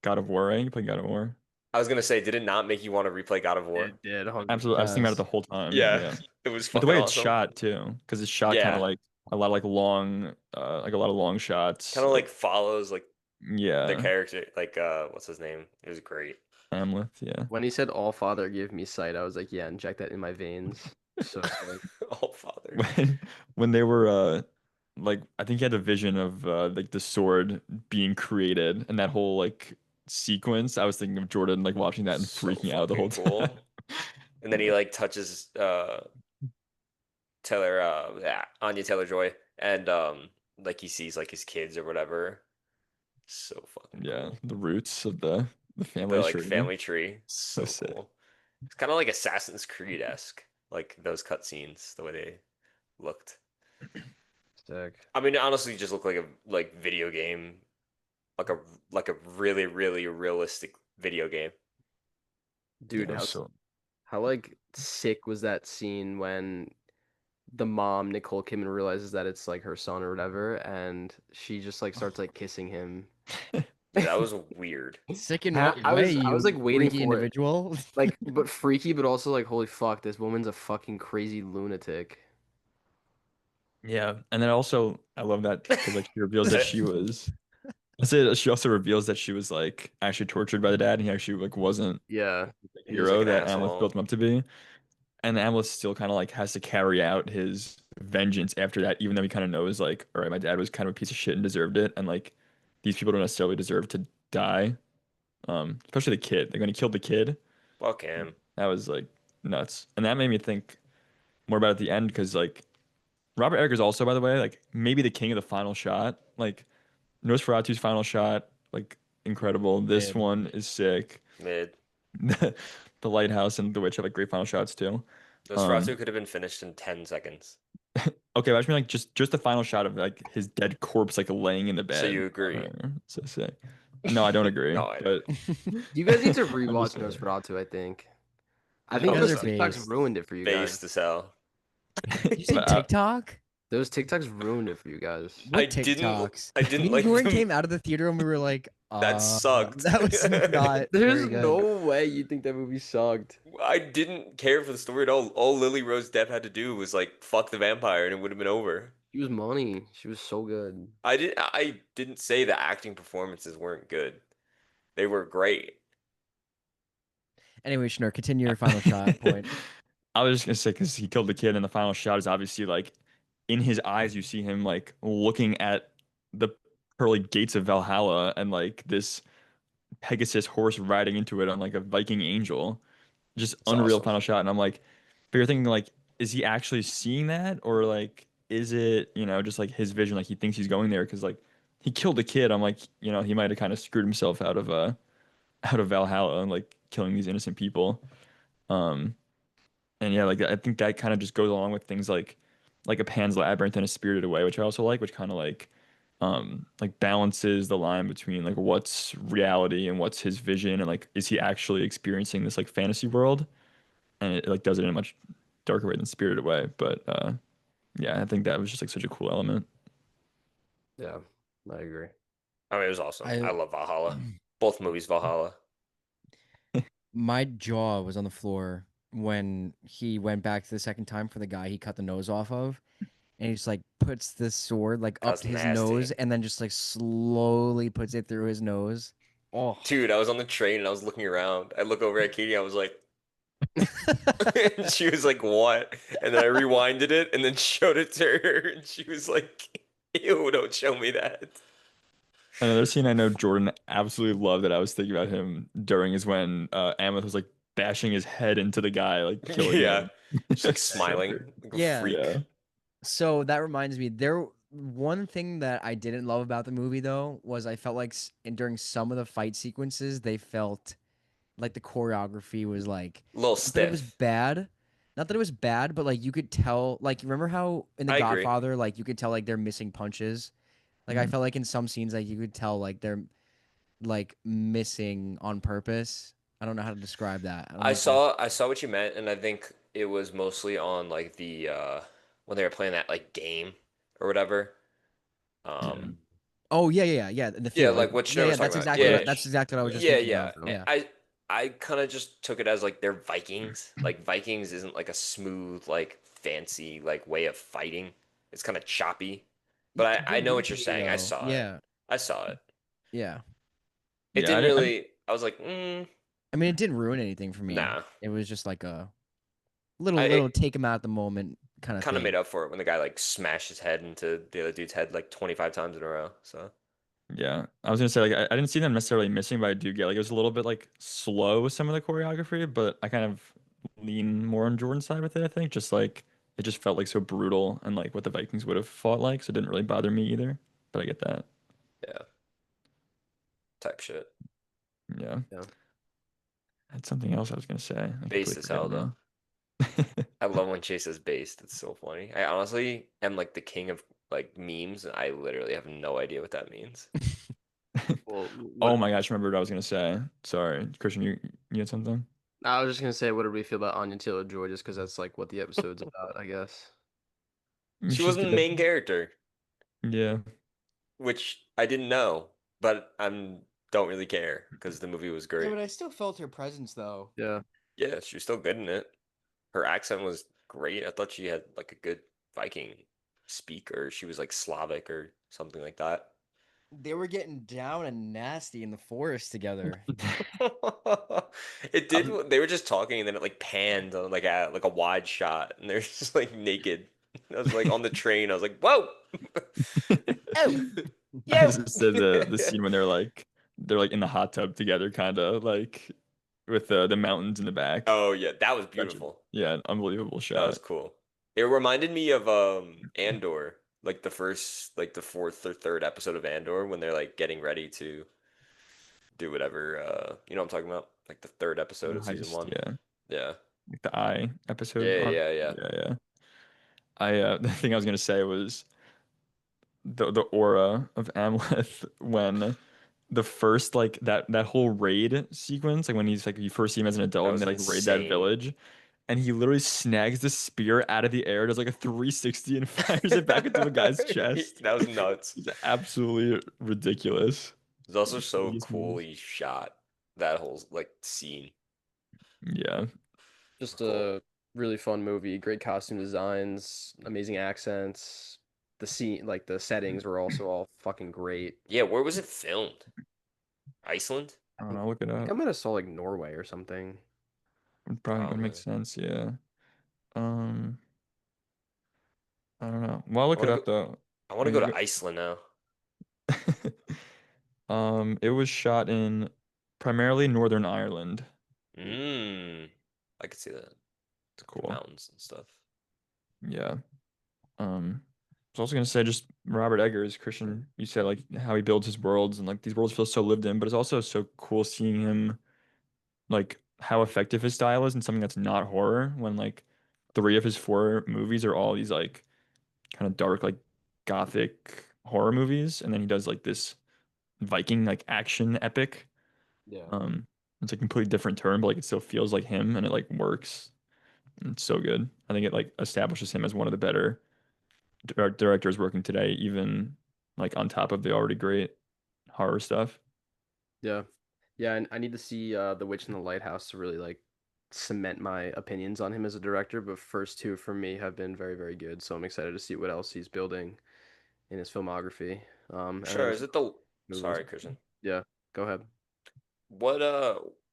God of War, right? You play God of War.
I was gonna say, did it not make you want to replay God of War?
It did
It
absolutely. I
100%.
was thinking about it the
does.
whole time.
Yeah,
Yeah,
it was
but the
fucking
way it's
awesome.
shot too, because it's shot kind of
Yeah,
like a lot of like long, like a lot of long
kind
shots.
of
Like
like follows like the
yeah,
character, like what's his name? It was great.
Hamlet. Yeah,
When he said "All Father, give me sight," I was like, "Yeah, inject that in my veins." So sick.
Oh, father.
when when they were like I think he had a vision of like the sword being created and that whole like sequence. I was thinking of Jordan like watching that and
So
freaking out the whole
fucking
time.
cool. And then he like touches yeah, Anya Taylor-Joy, and like he sees like his kids or whatever. So fucking
Yeah,
cool.
the roots of the
The
family
like
tree.
family tree,
So
so
sick.
cool. It's kind of like Assassin's Creed-esque, like those cutscenes, the way they looked.
Sick.
I mean, it honestly just looked like a like video game, like a really really realistic video game.
Dude,
That was so.
how like sick was that scene when the mom, Nicole Kidman, realizes that it's like her son or whatever, and she just like starts like kissing him.
Yeah, that was weird.
Sick in
And
what
I
way,
was I was like
you
waiting
freaky
for it.
individual?
Like, but freaky, but also like, holy fuck, this woman's a fucking crazy lunatic.
Yeah, and then also I love that because like she reveals that
I,
she was. That's it. She also reveals that she was like actually tortured by the dad, and he actually like wasn't
Yeah.
the
he was like
hero
an
that Amleth
asshole.
built him up to be. And Amleth still kind of like has to carry out his vengeance after that, even though he kind of knows like, all right, my dad was kind of a piece of shit and deserved it, and like these people don't necessarily deserve to die. Especially the kid. Like when he killed the kid,
Fuck him.
that was like nuts, and that made me think more about it at the end because like Robert Eggers also, by the way, like maybe the king of the final shot. Like Nosferatu's final shot, like incredible. This
Mid.
one is sick.
Mid.
The Lighthouse and The Witch have like great final shots too.
Nosferatu
Um,
could have been finished in 10 seconds.
okay, imagine like just the final shot of like his dead corpse like laying in the
So you
bed.
agree?
So sick. No, I don't agree,
No, I don't.
but
You guys need to
I'm just
rewatch
saying.
Nosferatu, I think. I
You
think
Hope
guys
those
are
so.
TikToks
based.
ruined it for you guys.
Base to sell.
You say
But
TikTok?
Those TikToks ruined it for you guys.
I
What
didn't
TikToks?
I
Me
didn't
and
like
Jordan
them.
came out of the theater and we were like,
That sucked.
that was not
There's
very good.
no way you think that movie sucked.
I didn't care for the story at all. All Lily Rose Depp had to do was like fuck the vampire and it would have been over.
She was money. She was so good.
I didn't say the acting performances weren't good. They were great.
Anyway, Schnur, continue your final shot point.
I was just gonna say because he killed the kid, and the final shot is obviously like in his eyes. You see him like looking at the pearly gates of Valhalla, and like this Pegasus horse riding into it on like a Viking angel. Just
It's
unreal
awesome.
final shot. And I'm like, but you're thinking like, is he actually seeing that, or like, is it just like his vision? Like he thinks he's going there because like he killed a kid. I'm like, he might have kind of screwed himself out of Valhalla and like killing these innocent people. Um, and yeah, like I think that kind of just goes along with things like a Pan's Labyrinth and a Spirited Away, which I also like, which kind of like balances the line between like what's reality and what's his vision and like is he actually experiencing this like fantasy world? And it like does it in a much darker way than Spirited Away. But yeah, I think that was just like such a cool element.
Yeah, I agree.
I mean, it was awesome.
I
I love Valhalla. Both movies, Valhalla.
My jaw was on the floor when he went back the second time for the guy he cut the nose off of. And he just like puts the sword like
That
up
was
to his nose
nasty.
and then just like slowly puts it through his nose. Oh.
Dude, I was on the train and I was looking around. I look over at Katie, I was like, and she was like, "What?" And then I rewinded it and then showed it to her, and she was like, "Ew, don't show me that."
Another scene I know Jordan absolutely loved that I was thinking about him during is when Ameth was like bashing his head into the guy, like killing
Yeah,
him.
just like
So great.
smiling like a
Yeah.
freak.
Yeah.
So that reminds me, there one thing that I didn't love about the movie though was I felt like during some of the fight sequences they felt like the choreography was like
A little
not that it was
stiff.
bad, not that it was bad, but like you could tell like remember how in The
I agree.
Godfather like you could tell like they're missing punches. Like I
Mhm.
felt like in some scenes like you could tell like they're like missing on purpose. I don't know how to describe that. I don't
I
know if that
saw I saw what you meant, and I think it was mostly on like the when they were playing that like game or whatever.
Yeah.
Um,
Oh yeah. In the
yeah,
field. Like
like what Schneider
yeah,
was talking
that's
about.
exactly
Yeah,
what that's exactly what I was just
yeah,
thinking
yeah.
of. Yeah.
I kind of just took it as like they're Vikings. Like Vikings isn't like a smooth, like fancy, like way of fighting. It's kind of choppy. But I
Good
know what you're
visually
saying. I
though.
saw it.
Yeah.
I saw it.
Yeah.
It
Yeah,
didn't
I didn't
really. I was like,
I mean, it didn't ruin anything for me.
nah.
It was just like a
I
little
it
take him out at the moment kind of
kind of
thing.
made up for it when the guy like smashed his head into the other dude's head like 25 times in a row. So
Yeah, I was gonna say like I didn't see them necessarily missing, but I do get like it was a little bit like slow with some of the choreography, but I kind of lean more on Jordan's side with it. I think just like it just felt like so brutal and like what the Vikings would have fought like, so it didn't really bother me either. But I get that.
yeah, type shit.
Yeah,
Yeah.
that's something else I was gonna say. I
Based
completely
as
forgot
hell though.
now.
I love when Chase is based. It's so funny. I honestly am like the king of like memes. I literally have no idea what that means.
Well,
Oh
what?
my gosh, remember what I was gonna say. Sorry, Christian, you had something?
I was just gonna say, what did we feel about Anya Taylor-Joy? Just because that's like what the episode's about, I guess.
I mean,
She
she's
wasn't the
good.
main character,
Yeah.
which I didn't know, but I'm don't really care because the movie was
Yeah,
great.
but I still felt her presence though.
Yeah.
Yeah, she was still good in it. Her accent was great. I thought she had like a good Viking speak, or she was like Slavic or something like that.
They were getting down and nasty in the forest together.
It
I'm,
did. They were just talking, and then it like panned on like a wide shot, and they're just like naked. I was like on the train. I was like, "Whoa,
Oh,
I
yo!"
just said the scene when they're like in the hot tub together, kind of like with the mountains in the back.
Oh yeah, that was
Such a
beautiful.
yeah, unbelievable
That was
shot.
cool. It reminded me of Andor, like the fourth or third episode of Andor when they're like getting ready to do whatever. You know what I'm talking about? Like the third episode
The
of season
heist,
one.
yeah,
Yeah.
like the eye episode
Yeah,
arc.
yeah, yeah.
Yeah, yeah. I the thing I was gonna say was the aura of Amleth when the first like that whole raid sequence, like when he's like you first see him as an
That
adult and
was
they like raid that
insane.
village, and he literally snags the spear out of the air, does like a 360 and fires it back into a guy's chest.
That was nuts.
It's absolutely ridiculous.
It's also so
Biggest move.
coolly shot. That whole like scene
Yeah.
was
Just
cool.
a really fun movie. Great costume designs, amazing accents. The scene, like the settings, were also all fucking great.
Yeah, where was it filmed? Iceland?
I don't
I
know, look it
think I
up.
might have saw like Norway or something.
It probably would make
Probably.
sense, yeah. Um, I don't know. Well, I'll
I
look it
want to
up
go.
though.
I want to
When
go
you
to Iceland now.
go it was shot in primarily Northern Ireland.
Mmm. I could see that.
It's
The
cool.
mountains and stuff.
Yeah. I was also gonna say just Robert Eggers, Christian, you said like how he builds his worlds and like these worlds feel so lived in, but it's also so cool seeing him like how effective his style is in something that's not horror when like three of his four movies are all these like kind of dark like gothic horror movies and then he does like this Viking like action epic.
Yeah.
Um it's a completely different term, but like it still feels like him and it like works. And it's so good. I think it like establishes him as one of the better directors working today, even like on top of the already great horror stuff.
Yeah. Yeah, and I need to see The Witch in the Lighthouse to really like cement my opinions on him as a director, but first two for me have been very, very good. So I'm excited to see what else he's building in his filmography. And then
Sure.
as
Is it
well
the?
movies.
Sorry, Christian.
Yeah, go ahead.
What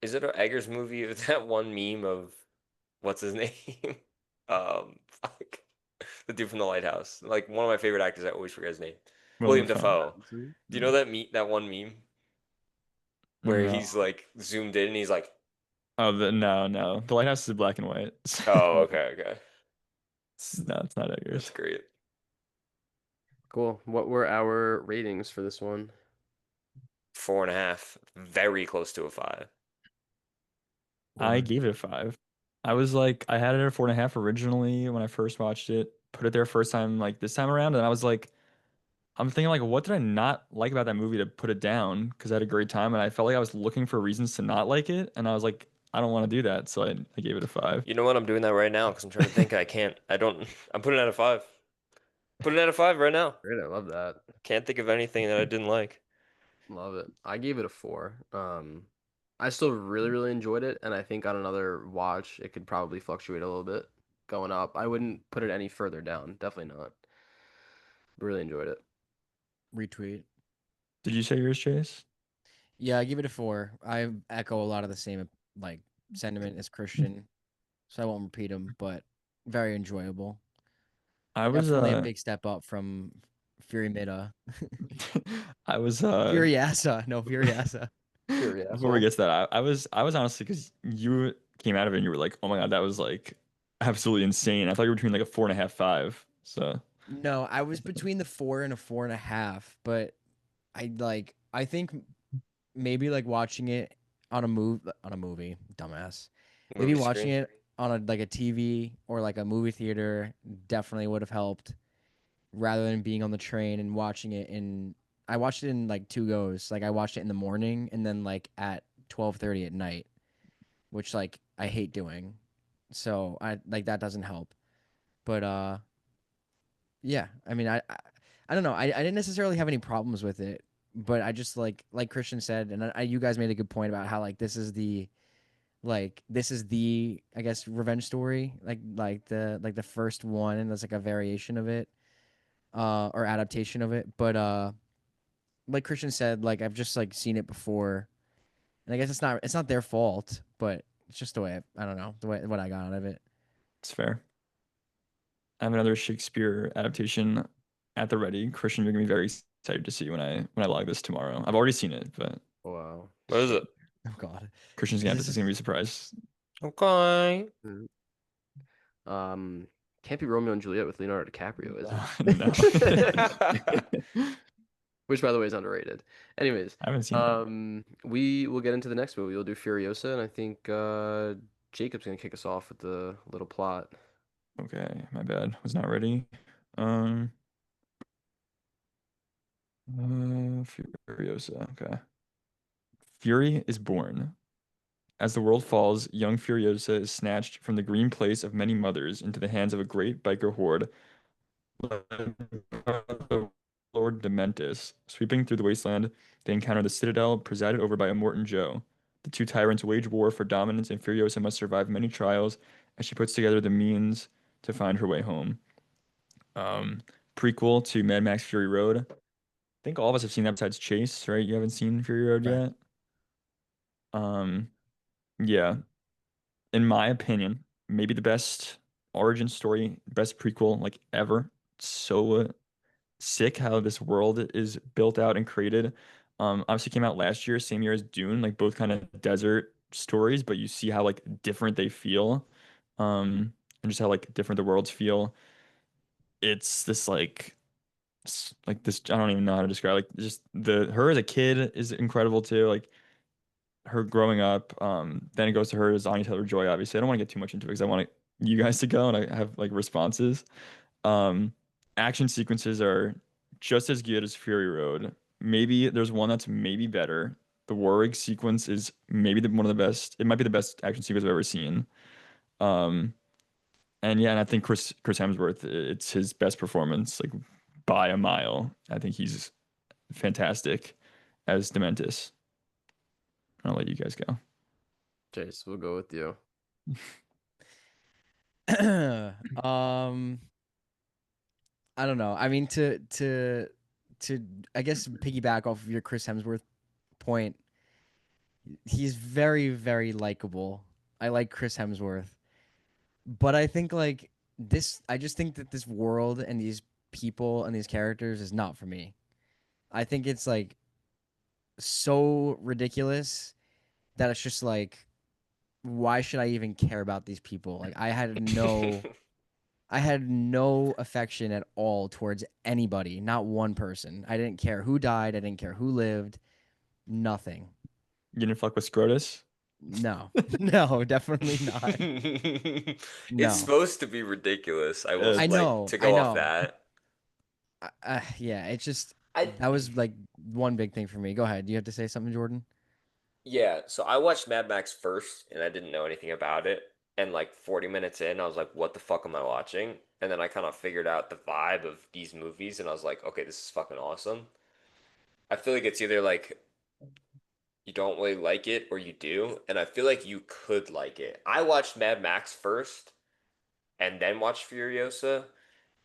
is it a Eggers movie of that one meme of what's his name? Fuck. The dude from the lighthouse. Like one of my favorite actors, I always forget his name.
Willem
William
Dafoe.
Dafoe. Do you know that one meme where
No.
he's like zoomed in and he's like,
Oh, no. The Lighthouse is black and white.
"Oh, okay, okay."
No, it's not
That's
Eggers.
great.
Cool. What were our ratings for this one?
4.5. Very close to a five.
I
Four.
gave it a five. I was like, I had it at 4.5 originally when I first watched it. Put it there first time, like this time around, and I was like, I'm thinking like, what did I not like about that movie to put it down? Because I had a great time, and I felt like I was looking for reasons to not like it, and I was like, I don't want to do that, so I gave it a five.
You know what? I'm doing that right now because I'm trying to think. I can't. I don't. I'm putting it at a five. Putting it at a five right now.
Great, I love that.
Can't think of anything that I didn't like.
Love it. I gave it a four. I still really, really enjoyed it, and I think on another watch it could probably fluctuate a little bit going up. I wouldn't put it any further down. Definitely not. Really enjoyed it.
retweet.
Did you say yours, Chase?
Yeah, I give it a four. I echo a lot of the same like sentiment as Christian, so I won't repeat them, but very enjoyable.
I was
Definitely a big step up from Fury Mida.
I was
Furiasa, no Furiasa.
Fury
before we
asshole.
get to that, I was honestly because you came out of it and you were like, oh my God, that was like absolutely insane. I thought you were between like a 4.5, five. So
No, I was between the four and a four and a half, but I think maybe like watching it on a movie, dumbass. Maybe
Movie
watching
screen.
it on a TV or like a movie theater definitely would have helped rather than being on the train and watching it in I watched it in like two goes. Like I watched it in the morning and then like at 12:30 at night. which like I hate doing. So I like that doesn't help. But yeah, I mean I don't know. I didn't necessarily have any problems with it, but I just like Christian said, and you guys made a good point about how like this is the I guess revenge story, like the first one, and that's like a variation of it, or adaptation of it. But like Christian said, like I've just like seen it before, and I guess it's not their fault, but it's just the way I don't know the way what I got out of it.
It's fair. I have another Shakespeare adaptation at the ready. Christian, you're gonna be very excited to see when I log this tomorrow. I've already seen it, but
Wow.
What is it?
Oh God,
Christian's
is
gonna
this
this is gonna be a surprise.
Okay.
Mm. Can't be Romeo and Juliet with Leonardo DiCaprio, is
No.
it? Which, by the way, is underrated. Anyways,
I haven't seen it.
we will get into the next movie. We'll do Furiosa, and I think Jacob's gonna kick us off with the little plot.
Okay, my bad. Was not ready. Um, Furiosa. Okay. Fury is born. As the world falls, young Furiosa is snatched from the green place of many mothers into the hands of a great biker horde led by Lord Dementis. Sweeping through the wasteland, they encounter the Citadel, presided over by Immortan Joe. The two tyrants wage war for dominance, and Furiosa must survive many trials as she puts together the means to find her way home. Um, Prequel to Mad Max Fury Road. I think all of us have seen that besides Chase, right? You haven't seen Fury Road
right?
yet? Um, yeah. In my opinion, maybe the best origin story, best prequel like ever. So sick how this world is built out and created. Obviously came out last year, same year as Dune, like both kind of desert stories, but you see how like different they feel. And just how like different the worlds feel. It's this like this I don't even know how to describe like just the her as a kid is incredible too. Like her growing up. Then it goes to her as Anya Taylor-Joy, obviously. I don't want to get too much into it because I want you guys to go and I have like responses. Um, Action sequences are just as good as Fury Road. Maybe there's one that's maybe better. The Warwick sequence is maybe one of the best. It might be the best action sequence I've ever seen. Um, and yeah, and I think Chris Hemsworth, it's his best performance, like by a mile. I think he's fantastic as Dementis. I'll let you guys go.
Chase, we'll go with you.
um, I don't know. I mean, to I guess piggyback off of your Chris Hemsworth point, he's very likable. I like Chris Hemsworth, but I think like this. I just think that this world and these people and these characters is not for me. I think it's like so ridiculous that it's just like, why should I even care about these people? Like I had no affection at all towards anybody, not one person. I didn't care who died. I didn't care who lived. Nothing.
You didn't fuck with Scrotus?
No, no, definitely not.
It's
No,
supposed to be ridiculous. I will
Uh,
like to
I
go off
know.
that.
Yeah, it's just
I
that was like one big thing for me. Go ahead. Do you have to say something, Jordan?
Yeah, so I watched Mad Max first and I didn't know anything about it. And like 40 minutes in, I was like, what the fuck am I watching? And then I kind of figured out the vibe of these movies and I was like, okay, this is fucking awesome. I feel like it's either like you don't really like it or you do, and I feel like you could like it. I watched Mad Max first and then watched Furiosa,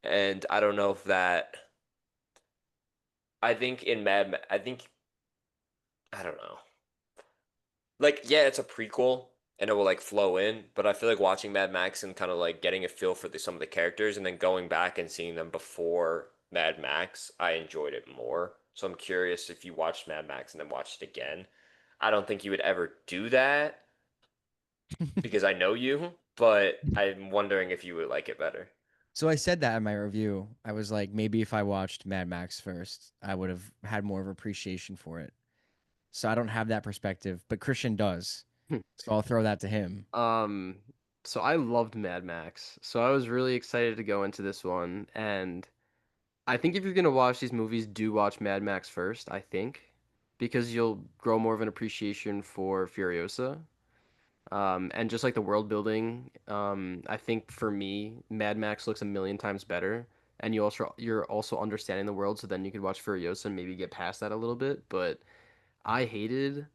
and I don't know if that I think in I think I don't know. Like, yeah, it's a prequel and it will like flow in, but I feel like watching Mad Max and kind of like getting a feel for some of the characters and then going back and seeing them before Mad Max, I enjoyed it more. So I'm curious if you watched Mad Max and then watched it again. I don't think you would ever do that because I know you, but I'm wondering if you would like it better.
So I said that in my review. I was like, maybe if I watched Mad Max first, I would have had more of appreciation for it. So I don't have that perspective, but Christian does. So I'll throw that to him.
Um, so I loved Mad Max, so I was really excited to go into this one, and I think if you're gonna watch these movies, do watch Mad Max first, I think, because you'll grow more of an appreciation for Furiosa. And just like the world building, I think for me, Mad Max looks a million times better. And you're also understanding the world, so then you could watch Furiosa and maybe get past that a little bit. But I hated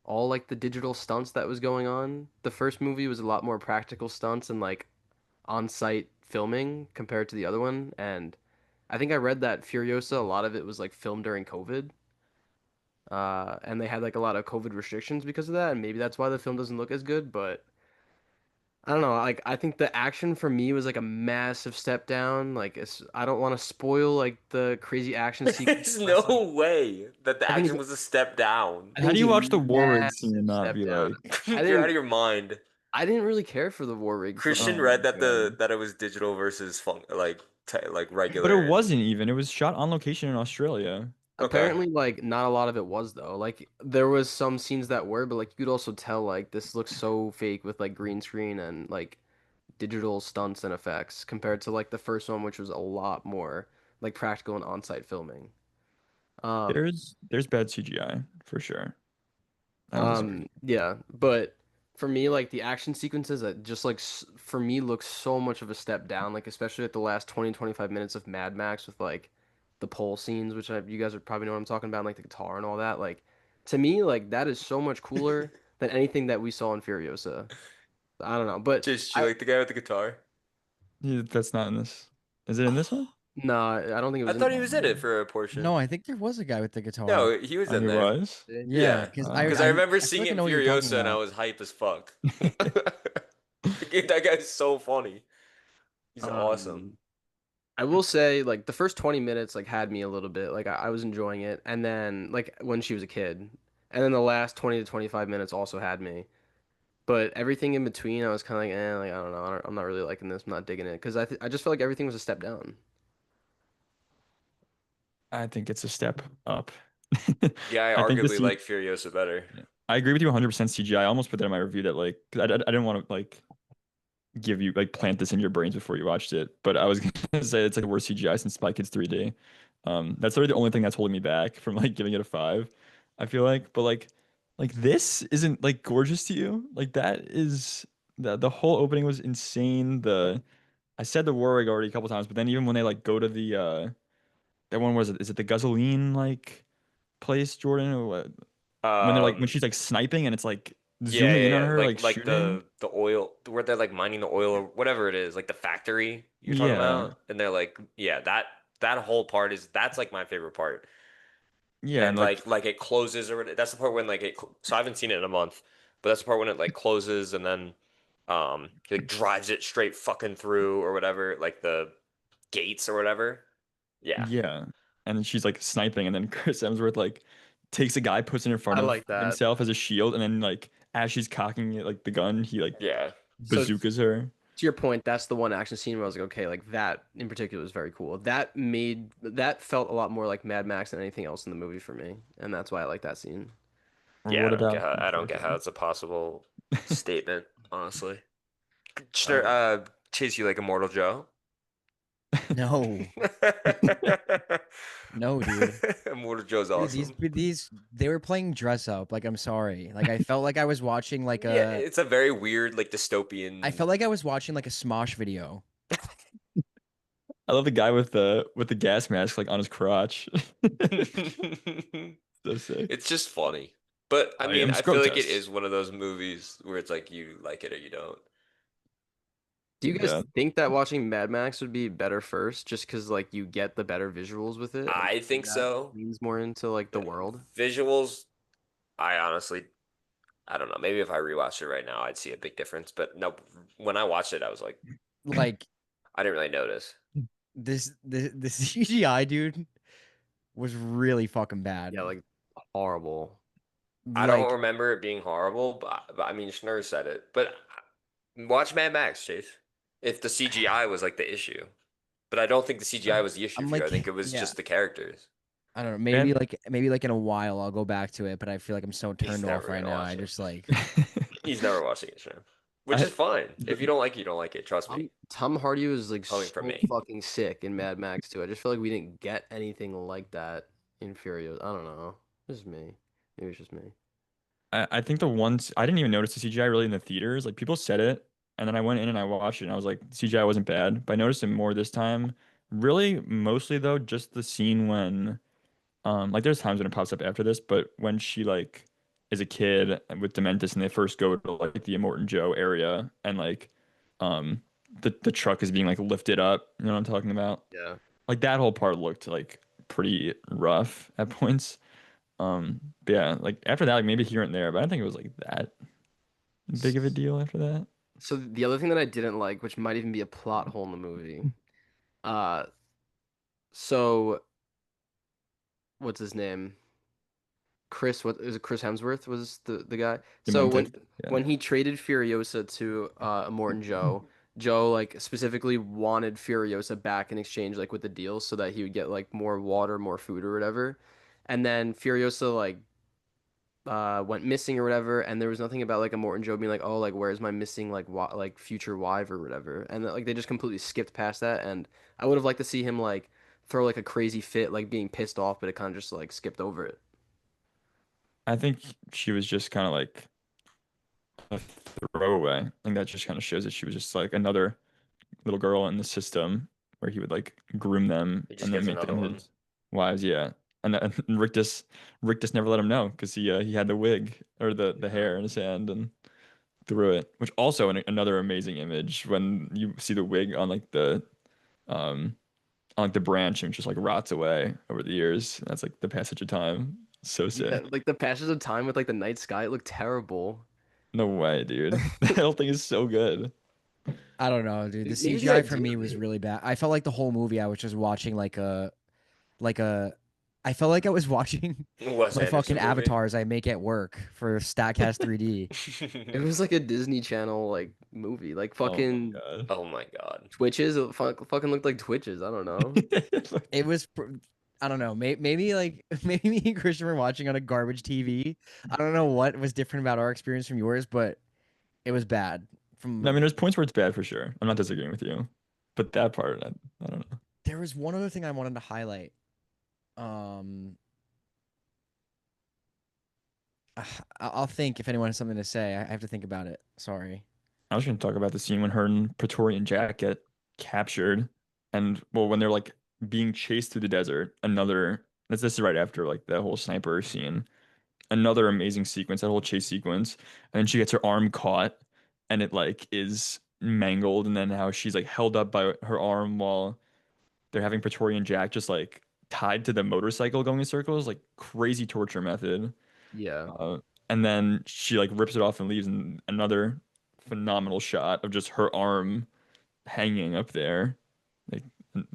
all like the digital stunts that was going on. The first movie was a lot more practical stunts and like on-site filming compared to the other one. And I think I read that Furiosa, a lot of it was like filmed during COVID. And they had like a lot of COVID restrictions because of that, and maybe that's why the film doesn't look as good. But I don't know. Like I think the action for me was like a massive step down. I don't want to spoil like the crazy action sequence,
There's
but it's like
no way that the
I think
action
it's
was a step down.
I
How
think
do
it's
you
a
watch the war rig scene
massive
and not
step
be
down.
like,
I
You're out of
didn't
your mind.
I didn't really care for the war rig scene.
Christian
oh
read
my God.
that it was digital versus fun like like
But it
regular and
wasn't even. It was shot on location in Australia.
okay.
Apparently, like not a lot of it was though. Like there was some scenes that were, but like you could also tell like this looks so fake with like green screen and like digital stunts and effects compared to like the first one, which was a lot more like practical and on-site filming. Um,
There's bad CGI for sure. I don't disagree.
yeah, but for me, like the action sequences that just like for me look so much of a step down, like especially at the last 20-25 minutes of Mad Max with like the pole scenes, which you guys are probably know what I'm talking about, like the guitar and all that. Like to me, like that is so much cooler than anything that we saw in Furiosa. I don't know, but
Just you
I
like the guy with the guitar?
Yeah, that's not in this. Is it in this one?
nah, I don't think it
I
was in.
thought he was in it for a portion.
No, I think there was a guy with the guitar.
No, he was
Oh,
in
he
there.
was.
Yeah,
Yeah,
because
because I remember
I feel
seeing
like
it
I
in
know what you're talking
Furiosa and I
about.
was hype as fuck. That guy's so funny. He's awesome.
Um, I will say, like the first 20 minutes, like had me a little bit. Like I was enjoying it, and then like when she was a kid, and then the last 20 to 25 minutes also had me. But everything in between, I was kind of like, like I don't know, I'm not really liking this. I'm not digging it because I just felt like everything was a step down.
I think it's a step up.
Yeah, I
I think the
arguably
C
like Furiosa better.
yeah. I agree with you 100% CGI. I almost put that in my review that like 'cause I didn't want to like give you like plant this in your brains before you watched it, but I was gonna say it's like the worst CGI since Spy Kids 3D. That's literally the only thing that's holding me back from like giving it a five. I feel like, but like this isn't like gorgeous to you. Like that is the whole opening was insane. The I said the war rig already a couple times, but then even when they like go to the that one was it? Is it the gasoline like place, Jordan? Or what? When they're like when
Um,
she's like sniping and it's like
yeah,
zooming in on
yeah, yeah.
her like
Like
shooting.
the oil where they're like mining the oil or whatever it is, like the factory you're talking
Yeah.
about, and they're like, yeah, that whole part that's like my favorite part.
Yeah, and
And
like
like it closes or that's the part when like so I haven't seen it in a month, but that's the part when it like closes and then he like drives it straight fucking through or whatever, like the gates or whatever. Yeah.
yeah. And then she's like sniping and then Chris Hemsworth like takes a guy, puts it in front
I
of
like that.
himself as a shield, and then like as she's cocking it like the gun, he like
Yeah.
So
bazookas her.
to your point, that's the one action scene where I was like, okay, like that in particular was very cool. That felt a lot more like Mad Max than anything else in the movie for me, and that's why I like that scene.
Or
Yeah,
what about
I don't get how
Joker?
it's a possible statement, honestly. Sure,
Um,
Chase, you like Immortal Joe?
No, no, dude.
Immortal Joe's
Dude,
awesome.
they were playing dress up. Like I'm sorry. Like I felt like I was watching like
Yeah,
a
it's a very weird, like
I
dystopian.
felt like I was watching like a Smosh video.
I love the guy with the gas mask like on his crotch. So sick.
It's just funny. But I
I
mean,
am
I feel like it
Scrotus.
is one of those movies where it's like you like it or you don't.
do you guys
Yeah.
think that watching Mad Max would be better first, just because like you get the better visuals with it, and
I
maybe
think
that
so.
leans more into like the world?
Visuals, I honestly, I don't know. Maybe if I rewatched it right now, I'd see a big difference. But no, when I watched it, I was like,
Like
I didn't really notice.
the CGI dude was really fucking
Yeah,
bad.
like horrible.
I don't
Like
remember it being horrible, but I mean, Schnur said it. But watch Mad Max, Chase. If the CGI was like the issue, but I don't think the CGI was the issue
I'm
for you. I
like
think it was
yeah.
just the characters.
I don't know.
Man,
Maybe like in a while I'll go back to it, but I feel like I'm so
He's
turned off
never
right
gonna
now. I
watch it.
just like
He's never watching it, Schnur. Which
I
is fine. If you don't like it, you don't like it. Trust me.
Tom Hardy was like
Coming from
so
me.
fucking sick in Mad Max too. I just feel like we didn't get anything like that in Furious. I don't know. This is me. Maybe it's just me.
I think the ones I didn't even notice the CGI really in the theaters. Like people said it, and then I went in and I watched it, and I was like, CGI wasn't bad, but I noticed it more this time. Really, mostly though, just the scene when, like there's times when it pops up after this, but when she like is a kid with Dementis and they first go to like the Immortan Joe area and like, um, the truck is being like lifted up. You know what I'm talking about?
Yeah.
Like that whole part looked like pretty rough at points. But yeah, like after that, like maybe here and there, but I don't think it was like that big of a deal after that.
So the other thing that I didn't like, which might even be a plot hole in the movie, uh, so what's his name? Chris, what is it? Chris Hemsworth was the guy. So
Demented. Yeah.
when he traded Furiosa to Immortan Joe, Joe like specifically wanted Furiosa back in exchange like with the deal so that he would get like more water, more food or whatever. And then Furiosa like went missing or whatever, and there was nothing about like Immortan Joe being like, oh, like where's my missing like like future wife or whatever, and like they just completely skipped past that, and I would have liked to see him like throw like a crazy fit, like being pissed off, but it kind of just like skipped over it.
I think she was just kind of like a throwaway. I think that just kind of shows that she was just like another little girl in the system where he would like groom them
He just
and then
gets
make
another
them
one.
his wives. Yeah. And Rick just never let him know because he had the wig or the
Yeah.
hair in his hand and threw it. Which also another amazing image when you see the wig um on like the branch and it just like rots away over the years. That's like the passage of time. So
Yeah,
sick.
like the passage of time with like the night sky, it looked terrible.
No way, dude. That whole thing is so good.
I don't know, dude. The
Maybe the
CGI for
idea
me
of
was
it.
really bad. I felt like the whole movie I was just watching like a I felt like I was watching
Wes
my fucking
Anderson movie.
avatars I make at work for Statcast 3D.
It was like a Disney Channel like movie, like
Oh my
fucking
God.
Oh my God.
Twitches. It fucking looked like Twitches. I don't know.
It was I don't know. Maybe like maybe me and Christian were watching on a garbage TV. I don't know what was different about our experience from yours, but it was bad.
I
From
mean, there's points where it's bad for sure. I'm not disagreeing with you, but that part, I don't know.
There was one other thing I wanted to highlight. Um, I'll think if anyone has something to say. I have to think about it. Sorry.
I was going to talk about the scene when her and Praetorian Jack get captured, and well, when they're like being chased through the desert. This is right after like the whole sniper scene. Another amazing sequence, that whole chase sequence, and then she gets her arm caught, and it like is mangled, and then how she's like held up by her arm while they're having Praetorian Jack just like tied to the motorcycle going in circles, like crazy torture method.
Yeah.
Uh, and then she like rips it off and leaves, and another phenomenal shot of just her arm hanging up there. Like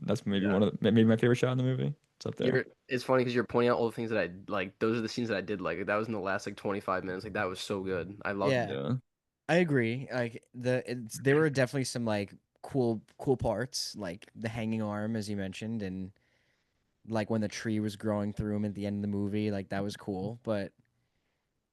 that's maybe
Yeah.
maybe my favorite shot in the movie. It's up there.
It's funny because you're pointing out all the things that I like. Those are the scenes that I did like. That was in the last like 25 minutes. Like that was so good. I loved
Yeah,
it.
Yeah.
I agree. Like there were definitely some like cool parts, like the hanging arm, as you mentioned, and like when the tree was growing through him at the end of the movie. Like that was cool, but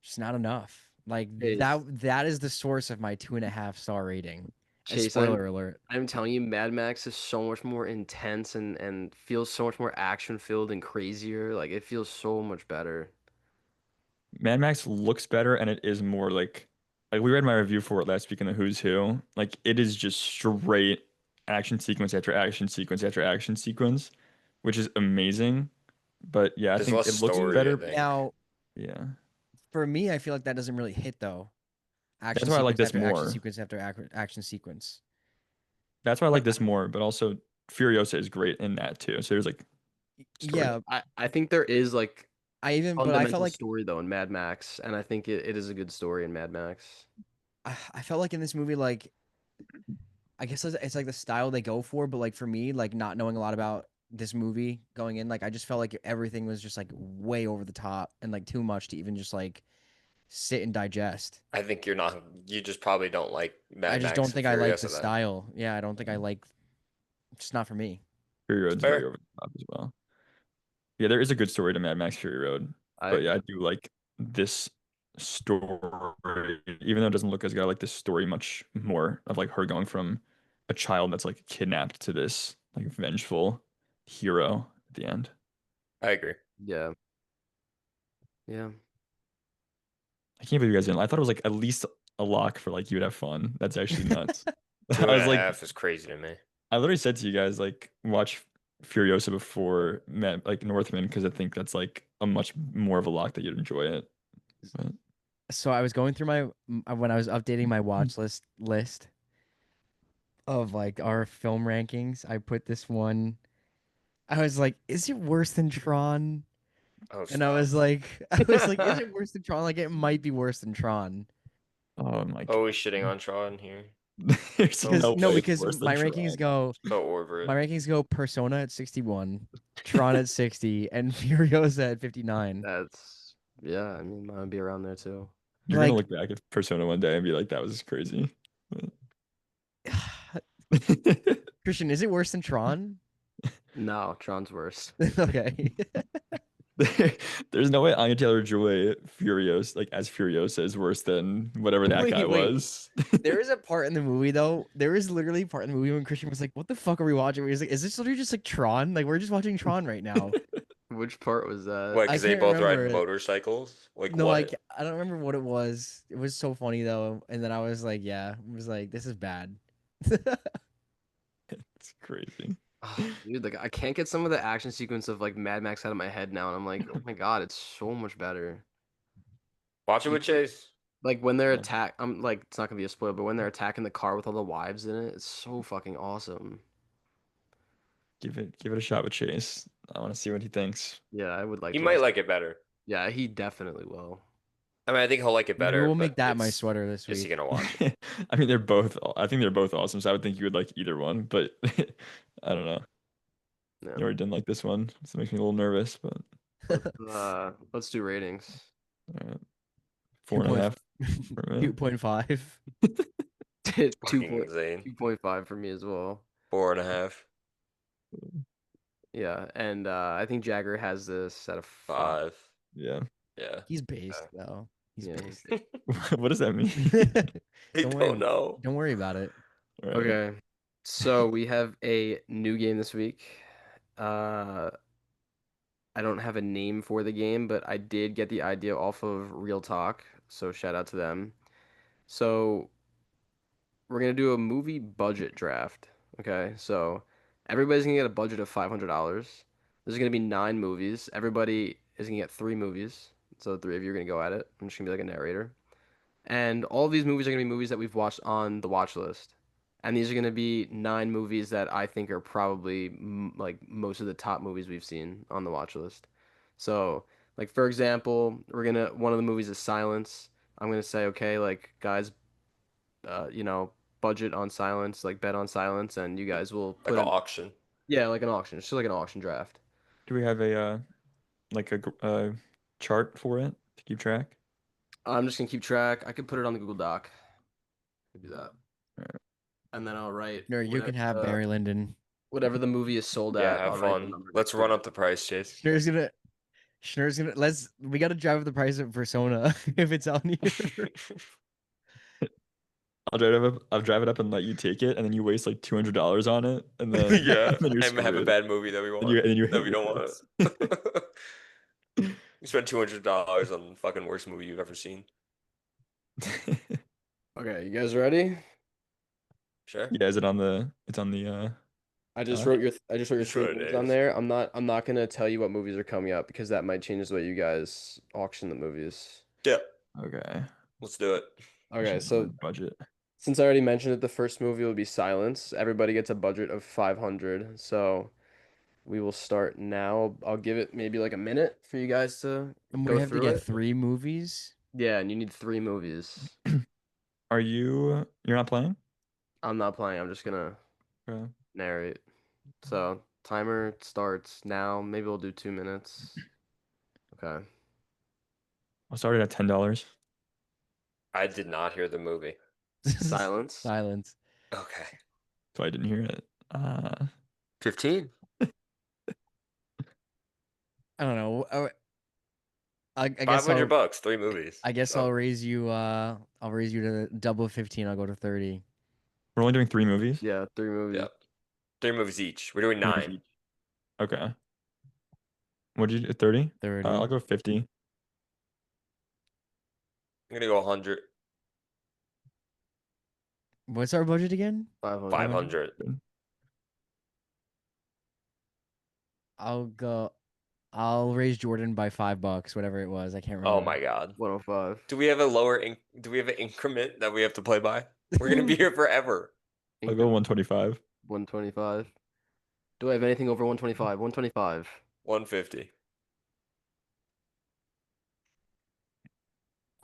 just not enough. Like
Chase,
that is the source of my 2.5 star rating. A
Chase,
spoiler alert.
I'm telling you, Mad Max is so much more intense and feels so much more action filled and crazier. Like it feels so much better.
Mad Max looks better and it is more like we read my review for it last week in the Who's Who. Like it is just straight action sequence after action sequence after action sequence, which is amazing. But yeah, I
There's
think
less
it looks
story, I
better.
think.
Now,
Yeah.
for me, I feel like that doesn't really hit though.
That's
Action
why I like
sequence
this
after action
more.
sequence after action sequence.
That's why I
But
like this more, but also Furiosa is great in that too. So there's like story.
Yeah,
I think there is like
but I felt
fundamental
like
story though in Mad Max, and I think it is a good story in Mad Max.
I felt like in this movie, like I guess it's like the style they go for, but like for me, like not knowing a lot about this movie going in, like I just felt like everything was just like way over the top and like too much to even just like sit and digest.
I think you just probably don't like
I
Mad
just don't
Max and
think I like the
Furiosa then.
style. Yeah, I don't think I like. Just not for me.
Fury
It's
Road's very
fair.
over the top as well. Yeah, there is a good story to Mad Max Fury Road,
I
but yeah, I do like this story, even though it doesn't look as good. I like this story much more of like her going from a child that's like kidnapped to this like vengeful hero at the end.
I agree.
yeah yeah.
I can't believe you guys didn't. I thought it was like at least a lock for like you would have fun. That's actually nuts.
Two
I
and
was
a
like,
half is crazy to me.
I literally said to you guys like watch Furiosa before like Northman because I think that's like a much more of a lock that you'd enjoy it. But
So I was going through when I was updating my watch list of like our film rankings. I put this one. I was like, is it worse than Tron?
Oh,
And I was
stop.
like, is it worse than Tron? Like, it might be worse than Tron.
oh my
Always shitting
god,
on Tron here.
there's
So
no
Because no,
way it's
because
worse than Tron.
so over it.
my rankings go Persona at 61, Tron at 60, and Furiosa at 59.
That's yeah. I mean, mine would be around there too.
You're gonna
Like,
look back at Persona one day and be like, that was crazy. But-
Christian, is it worse than Tron?
No, Tron's worse.
Okay.
There's no way Anya Taylor-Joy Furious like as Furiosa is worse than whatever that guy
Wait.
was.
There is a part in the movie though. There is literally a part in the movie when Christian was like, "What the fuck are we watching?" He was like, "Is this literally just like Tron? Like we're just watching Tron right now."
Which part was that?
What,
I
because they
can't
both ride
remember it.
motorcycles? Like
No,
what?
I don't remember what it was. It was so funny though. And then I was like, "Yeah," I was like, "This is bad."
It's crazy.
Oh, dude, like I can't get some of the action sequence of like Mad Max out of my head now, and I'm like, oh my god, it's so much better.
Watch it with Chase.
Like when they're
Yeah.
attack, I'm like, it's not gonna be a spoiler, but when they're attacking the car with all the wives in it, it's so fucking awesome.
Give it a shot with Chase. I want to see what he thinks.
Yeah, I would like
He
to
might
watch.
like it better.
Yeah, he definitely will.
I mean, I think he'll like it
Maybe
better,
we'll
but
make that my sweater this
is he
week.
gonna watch it?
I mean, I think they're both awesome, so I would think you would like either one, but I don't know.
Yeah.
You already didn't like this one, so it makes me a little nervous, but
Let's do ratings.
uh,
Two
four and a
point
half for me.
2.5.
Two
Fucking
point
insane.
2.5 for me as well.
4.5.
Yeah, and I think Jagger has this at a 5.
5.
Yeah.
Yeah.
He's based though. He's
Yeah.
based.
What does that mean?
I
Don't
don't
worry.
know.
Don't worry about it.
All right.
Okay. So we have a new game this week. Uh, I don't have a name for the game, but I did get the idea off of Real Talk, so shout out to them. So we're gonna do a movie budget draft. Okay, so everybody's gonna get a budget of $500. There's gonna be 9 movies. Everybody is gonna get 3 movies. So the 3 of you are gonna go at it. I'm just gonna be like a narrator. And all of these movies are gonna be movies that we've watched on the watch list. And these are gonna be 9 movies that I think are probably like most of the top movies we've seen on the watch list. So, like for example, one of the movies is Silence. I'm gonna say, okay, like guys, you know, budget on Silence, like bet on Silence, and you guys will
Like
put
an
in,
auction.
yeah, like an auction. It's just like an auction draft.
Do we have a like a chart for it to keep track?
I'm just gonna keep track. I could put it on the Google Doc. Do that,
Alright.
and then I'll write
No, you can have Barry Lyndon.
whatever the movie is sold
Yeah,
at.
have
I'll write the
fun.
number
Let's
next to
run
it.
up the price, Chase.
Schnurr's gonna we gotta drive up the price of Persona if it's on here.
I'll drive it up and let you take it, and then you waste like $200 on it, and then
Yeah,
and then you're
and have a
screwed.
bad movie that we
And
want.
you
That
hate
we
your
don't
pants.
want. You spent $200 on the fucking worst movie you've ever seen.
Okay, you guys ready?
Sure.
Yeah, is it on the? It's on the.
I just
Doc?
wrote your
Just
three
wrote it
movies on
is.
there. I'm not gonna tell you what movies are coming up because that might change the way you guys auction the movies.
Yeah,
Okay.
let's do it.
Okay, so
budget.
since I already mentioned it, the first movie will be Silence. Everybody gets a budget of 500. So we will start now. I'll give it maybe like a minute for you guys to
And we
go
have to
through
get
it.
3 movies.
Yeah, and you need 3 movies.
Are you? You're not playing?
I'm not playing. I'm just gonna
Okay.
narrate. So timer starts now. Maybe we'll do 2 minutes. Okay.
I'll start it at $10.
I did not hear the movie.
Silence.
Silence.
Okay.
So I didn't hear it.
15.
I don't know. I guess
500
I'll
bucks, 3 movies.
I guess
So,
I'll raise you to double 15. I'll go to 30.
We're only doing 3 movies.
Yeah, 3 movies.
yeah. 3 movies each. We're doing 9.
Okay. What did you do? 30?
30.
I'll go 50.
I'm gonna go 100.
What's our budget again?
500.
500.
I'll go. I'll raise Jordan by $5, whatever it was. I can't
Oh
remember.
my God.
105.
Do we have a do we have an increment that we have to play by? We're gonna be here forever.
I'll go 125.
125. Do I have anything over 125? 125.
150.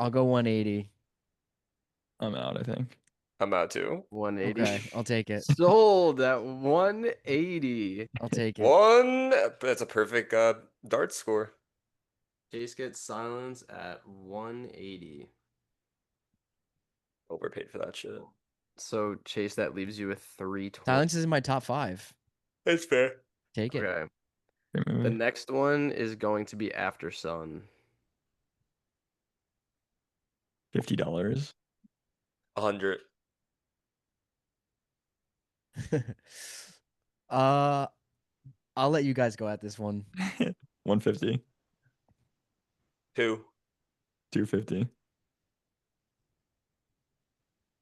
I'll go 180.
I'm out, I think.
I'm out too.
180.
Okay, I'll take it.
Sold at 180.
I'll take it.
One. That's a perfect dart score.
Chase gets silence at 180.
Overpaid for that shit.
So Chase, that leaves you with 320.
Silence is in my top 5.
That's fair.
Take it.
Okay.
Great
The
movie.
next one is going to be After Sun.
$50.
100.
I'll let you guys go at this one.
150.
2.
250.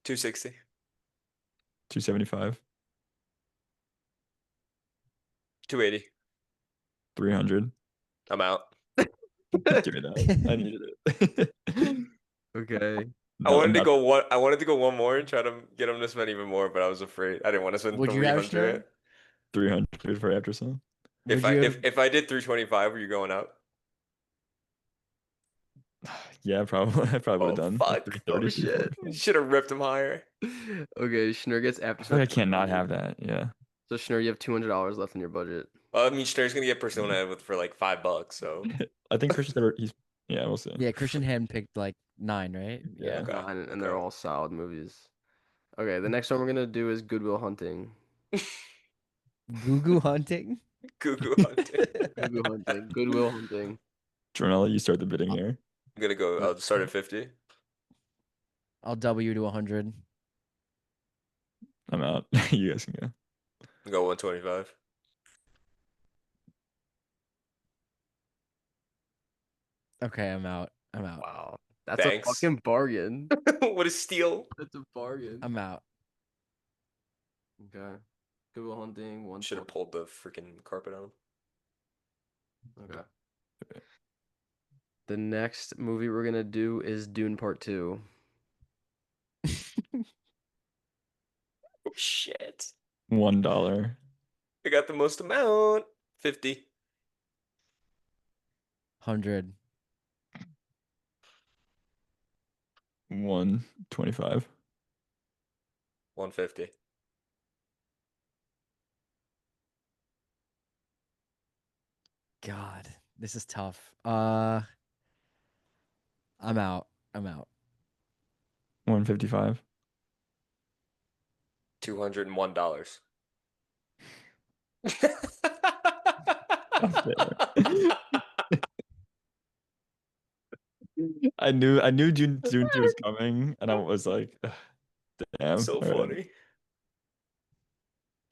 260.
275.
280.
300.
I'm out.
Give me that. I needed it.
Okay.
I
No,
wanted to
not
go one. I wanted to go one more and try to get him to spend even more, but I was afraid. I didn't want to spend
Would you have
300.
300 for After Sun.
Would you have?
If I did 325, were you going out?
Yeah, probably. I probably would
Oh
have done
fuck!
330,
Oh shit!
340.
Should have ripped him higher.
Okay, Schnur gets After
I
Sun.
feel like I can't not have that. Yeah.
So Schnur, you have $200 left in your budget.
Well, I mean, Schneer's gonna get Persona for like $5, so
I think Christian said he's. Yeah, we'll see.
Yeah, Christian handpicked like 9, right?
Yeah.
Okay.
And they're all solid movies. Okay, the next one we're gonna do is Good Will Hunting.
Goo Goo Hunting.
Goo Goo Hunting.
Good Will Hunting. Good Will Hunting.
Jordan, I'll let you start the bidding here.
I'm gonna go. I'll start at 50.
I'll W to 100.
I'm out. You guys can go.
Go 125.
Okay, I'm out. I'm out.
Wow. That's
Thanks.
a fucking bargain.
What a steal!
That's a bargain.
I'm out.
Okay. Good Will Hunting. One.
Should have pulled the freaking carpet on him.
Okay. The next movie we're gonna do is Dune Part 2.
Oh shit!
$1.
I got the most amount. 50.
100.
125.
150.
God, this is tough. I'm out. I'm out.
155.
$201.
I knew June 2 was coming, and I was like, "Ugh, damn.
So
all right."
funny.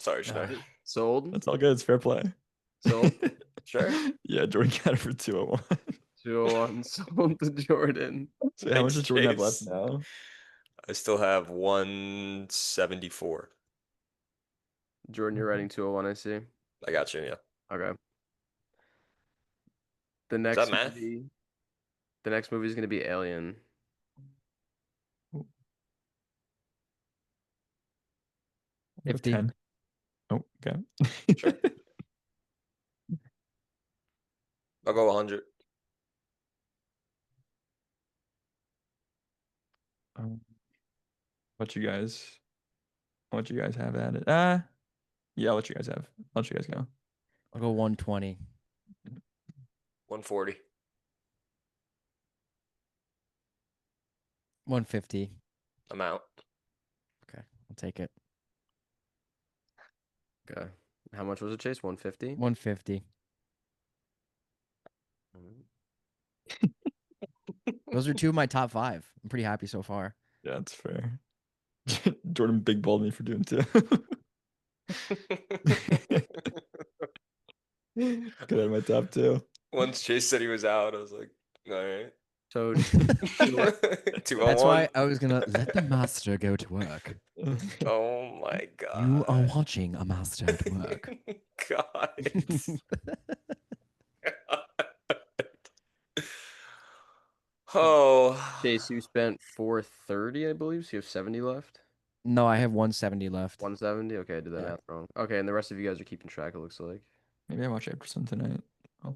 Sorry, Schneider.
Sold?
That's all good. It's fair play.
Sold?
Sure.
Yeah, Jordan got it for 201.
201 sold to Jordan.
So how much
Thanks,
does Jordan have left
Chase.
now?
I still have 174.
Jordan, you're writing 201, I see.
I got you, yeah.
Okay. The
Is
next
that math?
movie. The next movie is gonna be Alien.
I'll go
50.
10. Oh, okay.
Sure. I'll go 100.
What you guys have at it. Yeah, I'll let you guys have. I'll let you guys go.
I'll go 120.
140.
150.
I'm out.
Okay, I'll take it.
Okay. How much was it, Chase? 150?
150. Those are two of my top 5. I'm pretty happy so far.
Yeah, that's fair. Jordan big balled me for doing 2. Good at my top 2.
Once Chase said he was out, I was like, all right.
So
That's why
201.
I was gonna let the master go to work.
Oh my
You are
god.
watching a master at work.
God. Oh.
Chase, you spent 430, I believe. So you have 70 left.
No, I have 170 left.
170. Okay, I did that
Yeah.
math wrong. Okay, and the rest of you guys are keeping track. It looks like.
Maybe I watch Epperson tonight. Oh.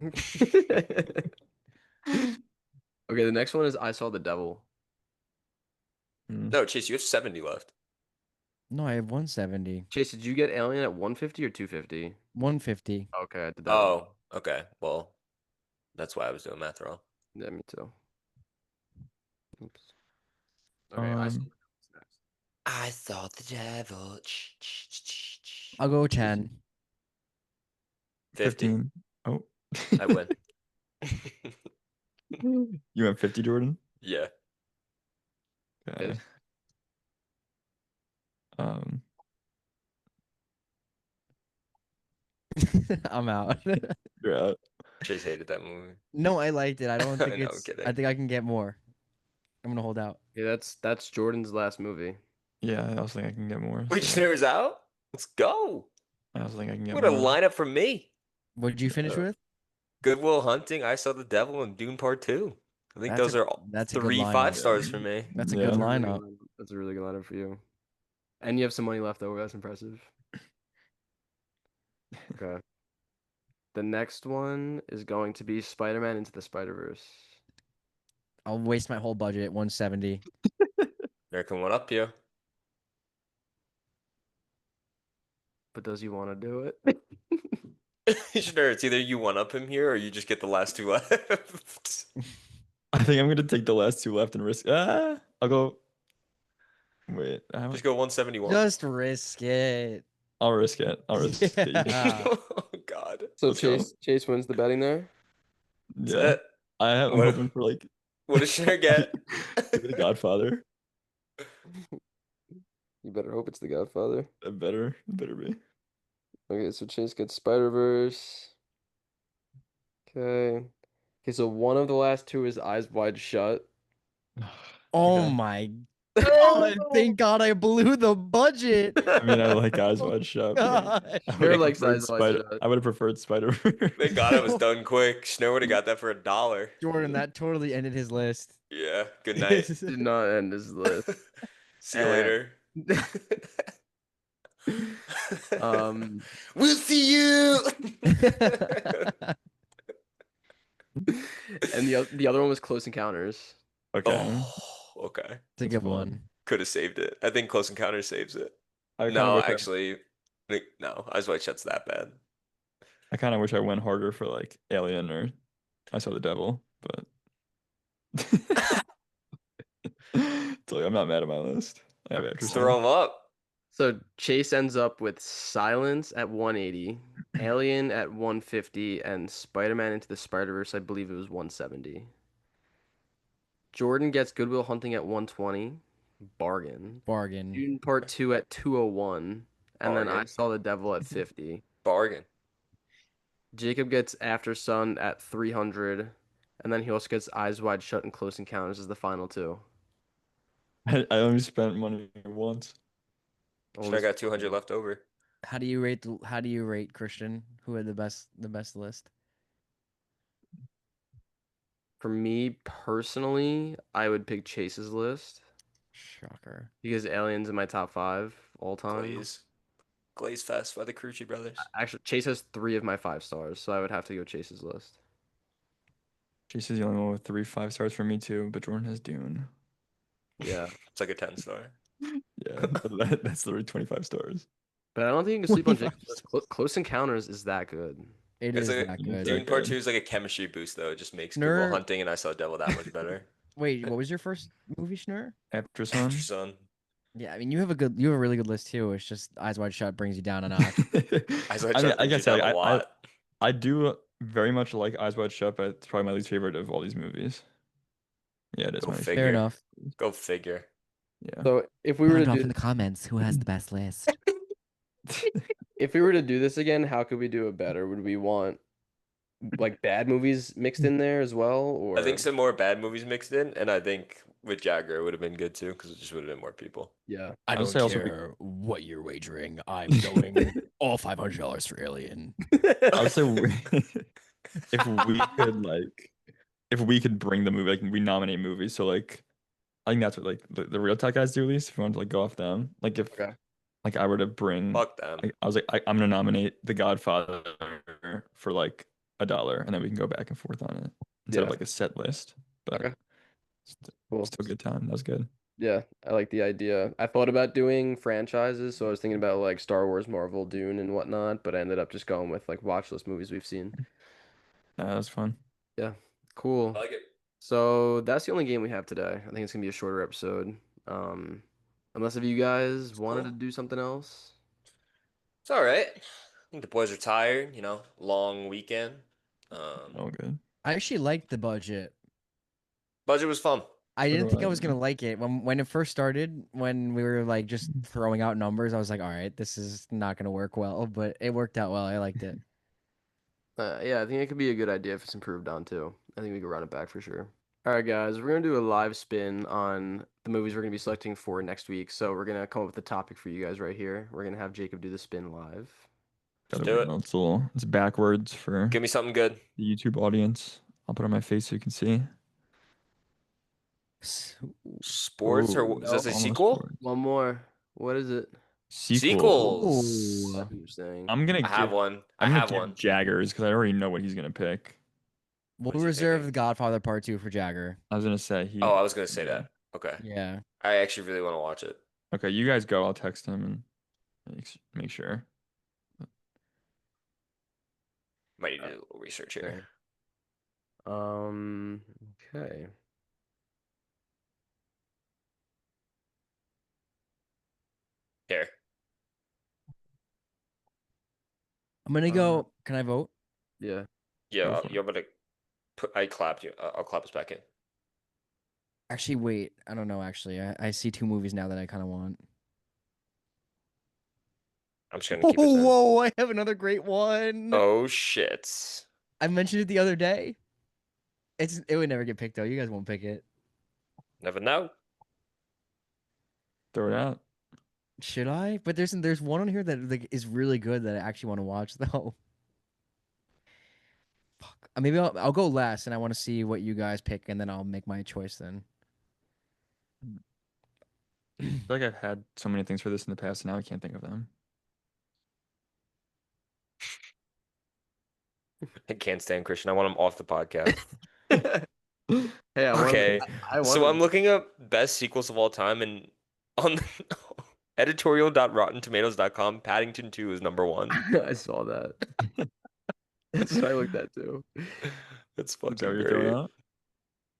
Okay, the next one is I Saw the Devil.
Mm.
No, Chase, you have 70 left.
No, I have 170.
Chase, did you get Alien at 150 or 250?
150.
Okay, I did that wrong.
Oh, okay. Well, that's why I was doing math wrong.
Yeah, me too. Oops. Okay, I Saw
Um,
the Devil's next.
I saw the devil.
I'll go 10.
50.
15. Oh.
I win.
You went 50, Jordan?
Yeah.
Okay.
Yes.
Um,
I'm out.
you're out.
Chase hated that movie.
No, I liked it. I don't think
I know, I'm
it's. I
kidding.
think I can get more. I'm gonna hold out.
Yeah, that's Jordan's last movie.
Yeah, I also think I can get more.
Wait,
So
Schneer's out? Let's go.
I also think I can get
What a
more.
lineup for me.
What did you finish
Uh,
with?
Goodwill Hunting, I Saw the Devil, and Dune Part 2. I think
That's
those
a
are all
that's a good
three five
lineup.
stars for me.
That's a
Yeah.
good
That's a really good
lineup.
lineup. That's a really good lineup for you. And you have some money left over. That's impressive. Okay. The next one is going to be Spider-Man Into the Spider-Verse.
I'll waste my whole budget at 170.
American One Up you.
But does he want to do it?
Sure, it's either you one up him here or you just get the last two left.
I think I'm gonna take the last two left and risk. I'll go. Wait,
Just go 171.
Just risk it.
I'll risk it. I'll risk it.
Yeah.
Oh God.
So
Let's go.
Chase wins the betting there.
That's
Yeah,
it.
I'm
What-
hoping for like.
What does Schneider get?
Give me the Godfather.
You better hope it's The Godfather.
It better be.
Okay, so Chase gets Spider-Verse. Okay. Okay, so one of the last two is Eyes Wide Shut.
Oh
Okay.
my God. Thank God I blew the budget.
I mean, I like Eyes Wide Shut, but
God.
I
Schneider
would have
likes
preferred
Eyes Wide
Spider.
Shut.
I would have preferred Spider.
Thank God I was done quick. Schneider would have got that for $1.
Jordan, that totally ended his list.
Yeah. Good night.
Did not end his list.
See you later.
Um,
We'll see you.
and the other one was Close Encounters.
Okay.
Oh, okay.
It's a
That's
good
fun.
one.
Could have saved it. I think Close Encounter saves it.
I kind of
No,
wish
actually, no. Eyes Wide Shut's that bad.
I kind of wish I went harder for like Alien or I Saw the Devil, but it's like I'm not mad at my list. I have
Just
extras.
throw them up.
So Chase ends up with Silence at 180, Alien at 150, and Spider-Man Into the Spider-Verse, I believe it was 170. Jordan gets Goodwill Hunting at 120, bargain.
Bargain.
Dune Part 2 at 201, and then I
Bargain.
Saw the Devil at 50.
Bargain.
Jacob gets After Sun at 300, and then he also gets Eyes Wide Shut and Close Encounters as the final two.
I only spent money once.
Should I got 200 left over?
How do you rate Christian? Who had the best list?
For me personally, I would pick Chase's list
Shocker.
because Alien's in my top 5 all time.
Glaze Fest by the Crucci brothers.
Actually, Chase has 3 of my 5 stars, so I would have to go Chase's list.
Chase is the only one with 3 5 stars for me too, but Jordan has Dune.
Yeah,
It's like a 10-star.
Yeah, that's literally 25 stars.
but I don't think you can sleep on
25
Jacob's list. Close Encounters is that good.
It
It's
is
like
that
Dune
good.
Dune Part
good.
2 is like a chemistry boost though. It just makes
Schnur-
Goodwill Hunting and I Saw Devil that much better.
Wait, what was your first movie, Schnur?
After Sun.
After Sun.
Yeah, I mean you have a really good list too. It's just Eyes Wide Shut brings you down a notch.
Eyes Wide
I mean,
Shut
I
brings you
guess
down
I
a lot.
I do very much like Eyes Wide Shut, but it's probably my least favorite of all these movies. Yeah, it is
Go
my least
figure.
Fair enough.
Go figure.
Yeah.
So if we were to
Sound off
do
in the comments who has the best list.
if we were to do this again, how could we do it better? Would we want like bad movies mixed in there as well,
I think
or
some more bad movies mixed in, and I think with Jagger it would have been good too because it just would have been more people.
yeah.
I
I would
don't
say also
care what you're wagering. I'm going all $500 for Alien.
I would say if we could like if we could bring the movie, like we nominate movies, so like I think that's what like the Real Talk guys do at least. If you want to like go off them, like if
Okay.
like I were to bring,
Fuck them.
I was like I'm gonna nominate The Godfather for like $1, and then we can go back and forth on it instead of
Yeah.
like a set list. But
Okay. Cool.
still good time. That was good.
Yeah, I like the idea. I thought about doing franchises, so I was thinking about like Star Wars, Marvel, Dune, and whatnot, but I ended up just going with like watch list movies we've seen.
That was fun.
Yeah,
I
cool.
like it.
So that's the only game we have today. I think it's gonna be a shorter episode. Um, unless if you guys
It's
wanted to
cool.
do something else.
It's all right. I think the boys are tired. Long weekend.
Oh, good.
I actually liked the budget.
Budget was fun.
I
So
didn't
do
think
I.
I was gonna like it when it first started. When we were like just throwing out numbers, I was like, "All right, this is not gonna work well," but it worked out well. I liked it.
Yeah, I think it could be a good idea if it's improved on too. I think we could run it back for sure. All right, guys, we're gonna do a live spin on the movies we're gonna be selecting for next week. So we're gonna come up with a topic for you guys right here. We're gonna have Jacob do the spin live.
Let's
Gotta
do
wait.
it.
It's backwards for
Give me something good.
the YouTube audience. I'll put it on my face so you can see.
S-
Sports
Oh,
or does that
Nope.
say
almost
sequel?
sports.
One more. What is it?
Sequels.
Sequels.
Oh,
Interesting.
I'm gonna
I have
give
one. I
I'm gonna
have
give
one.
Jaggers because I already know what he's gonna pick.
we'll
What is he
reserve
picking?
The Godfather Part 2 for Jagger.
I was gonna say
Oh,
he.
I was gonna say
Yeah.
that. Okay.
Yeah.
I actually really want to watch it.
Okay, you guys go. I'll text him and make sure.
Might need to
Uh,
do a little research here.
Okay. Um, okay.
Here.
I'm gonna
Uh,
go. Can I vote?
yeah.
Yeah,
Go for it.
you're gonna put. I clapped you. I'll clap us back in.
Actually, wait. I don't know. Actually, I see two movies now that I kind of want.
I'm just gonna
Oh,
keep us in.
whoa! I have another great one.
Oh shit.
I mentioned it the other day. It would never get picked though. You guys won't pick it.
Never know.
Throw it out.
Should I? But there's one on here that like is really good that I actually want to watch though. Fuck. Maybe I'll go last and I want to see what you guys pick and then I'll make my choice then.
I feel like I've had so many things for this in the past, and now I can't think of them.
I can't stand Christian. I want him off the podcast.
Hey, I wanted.
Okay.
I
So
wanted.
I'm looking up best sequels of all time, and on editorial.rottentomatoes.com, Paddington 2 is number one.
I saw that. That's what I looked at too.
That's
Is that what
fucking
you're throwing
great.
out?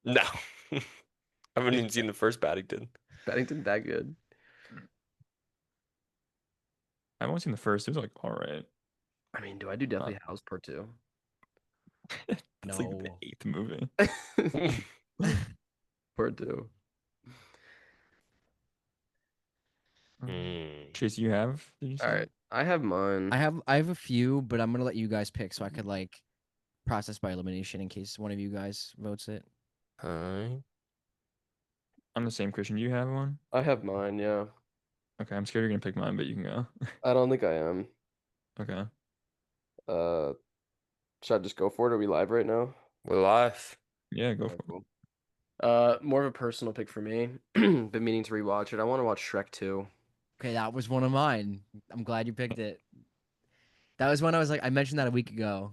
No. I haven't even seen the first Paddington.
Paddington that good.
I've only seen the first. It was like all right.
I mean, do I do Deathly House Part 2?
That's like the
No.
8th movie.
Part 2.
Hmm.
Chase, you have? Did you
All
say?
right, I have mine.
I have a few, but I'm gonna let you guys pick so I could like process by elimination in case one of you guys votes it.
Hi.
I'm the same Christian. Do you have one?
I have mine, yeah.
Okay, I'm scared you're gonna pick mine, but you can go.
I don't think I am.
Okay.
Uh, should I just go for it? Are we live right now?
We're live.
Yeah, go
Okay,
for it.
cool. More of a personal pick for me. Been meaning to rewatch it. I want to watch Shrek 2.
Okay, that was one of mine. I'm glad you picked it. That was one I was like, I mentioned that a week ago.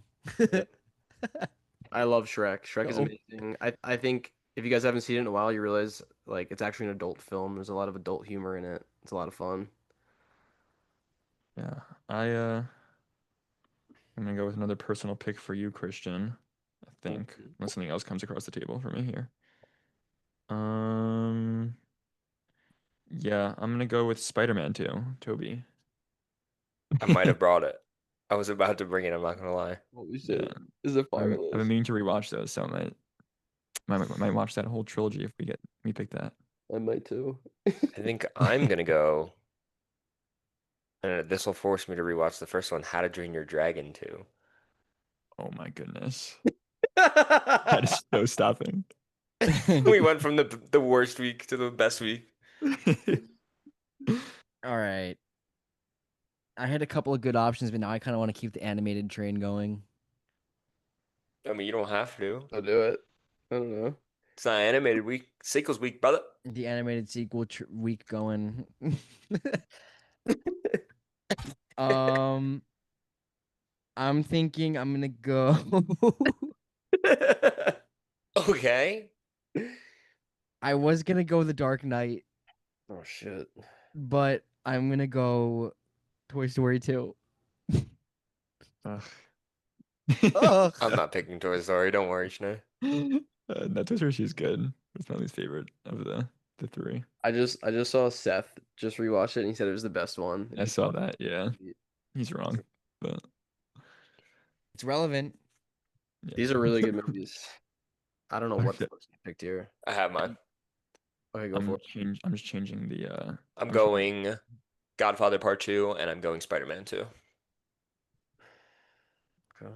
I love Shrek. Shrek is
No.
amazing. I think if you guys haven't seen it in a while, you realize like it's actually an adult film. There's a lot of adult humor in it. It's a lot of fun.
Yeah. I'm gonna go with another personal pick for you, Christian. I think. Unless something else comes across the table for me here. Um yeah, I'm gonna go with Spider-Man 2, Toby.
I might have brought it. I was about to bring it, I'm not gonna lie.
Holy
Yeah.
Is it
I've been meaning to rewatch those, so I might watch that whole trilogy if we pick that.
I might too.
I think I'm gonna go, and this will force me to rewatch the first one, How to Train Your Dragon 2.
Oh my goodness. That is so stopping.
We went from the worst week to the best week.
All right. I had a couple of good options, but now I kind of want to keep the animated train going.
I mean, you don't have to.
I'll do it. I don't know.
It's not animated week. Sequels week, brother.
The animated sequel week going. um, I'm thinking I'm gonna go.
Okay.
I was gonna go The Dark Knight,
Oh shit.
but I'm gonna go Toy Story 2.
Ugh.
Ugh.
I'm not picking Toy Story. Don't worry, Schnee.
No, Toy Story is good. It's my least favorite of the three.
I just saw Seth just rewatch it and he said it was the best one. And
I
he
saw
thought
that. Yeah, he's wrong, but
It's relevant.
yeah.
these are really good movies. I don't know what
Okay.
first you picked here.
I have mine.
Okay, go for it.
I'm just changing the.
I'm
I'm
going Godfather Part 2, and I'm going Spider-Man 2.
Okay.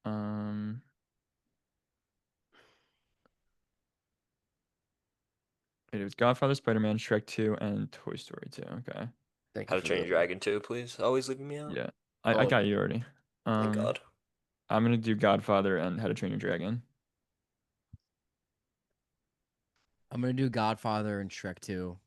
Um. It was Godfather, Spider-Man, Shrek 2, and Toy Story 2. Okay.
Thank
How
you
to
for
Train
the
Your Dragon 2, please. Always leaving me out.
Yeah,
Oh,
I got you already.
Thank God.
I'm gonna do Godfather and How to Train Your Dragon.
I'm gonna do Godfather and Shrek 2.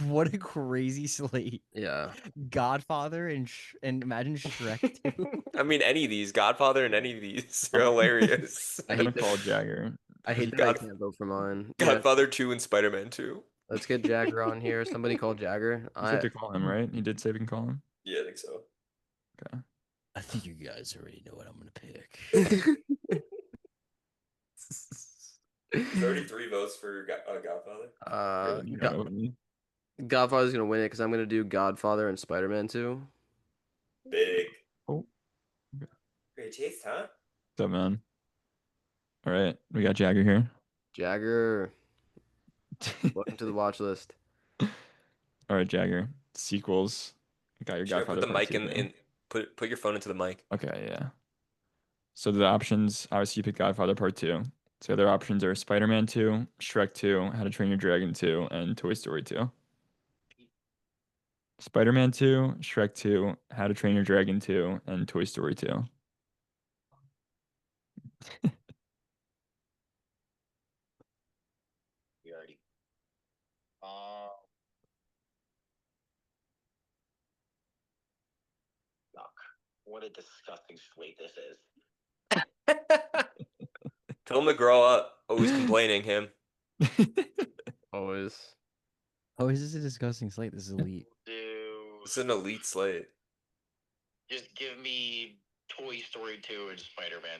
What a crazy slate.
yeah.
Godfather and imagine Shrek 2.
I mean, any of these, Godfather and any of these are hilarious.
I
I'm gonna
hate
call
that.
Jagger.
I hate that I
God-
can't vote for mine. Yeah,
Godfather 2 and Spider-Man 2.
let's get Jagger on here. Somebody call Jagger.
You said to call him, right? He did say we can call him.
Yeah, I think so.
Okay.
I think you guys already know what I'm gonna pick.
33 votes for Godfather.
You don't know me.
Godfather's gonna win it because I'm gonna do Godfather and Spider-Man 2.
Big.
Oh,
Great taste, huh?
what's up, man? All right, we got Jagger here.
Jagger, welcome to the watch list.
All right, Jagger. Sequels. You got your
Should I put
Godfather
the
Part
mic
2 here.
in put your phone into the mic?
Okay, yeah. So the options, obviously you pick Godfather Part 2. So the other options are Spider-Man 2, Shrek 2, How to Train Your Dragon 2, and Toy Story 2. Spider-Man 2, Shrek 2, How to Train Your Dragon 2, and Toy Story 2.
You already. Yuck. What a disgusting slate this is.
Tell him to grow up. Always complaining, him.
Always.
Oh, is this a disgusting slate? This is elite.
It's an elite slate.
Just give me Toy Story 2 and Spider-Man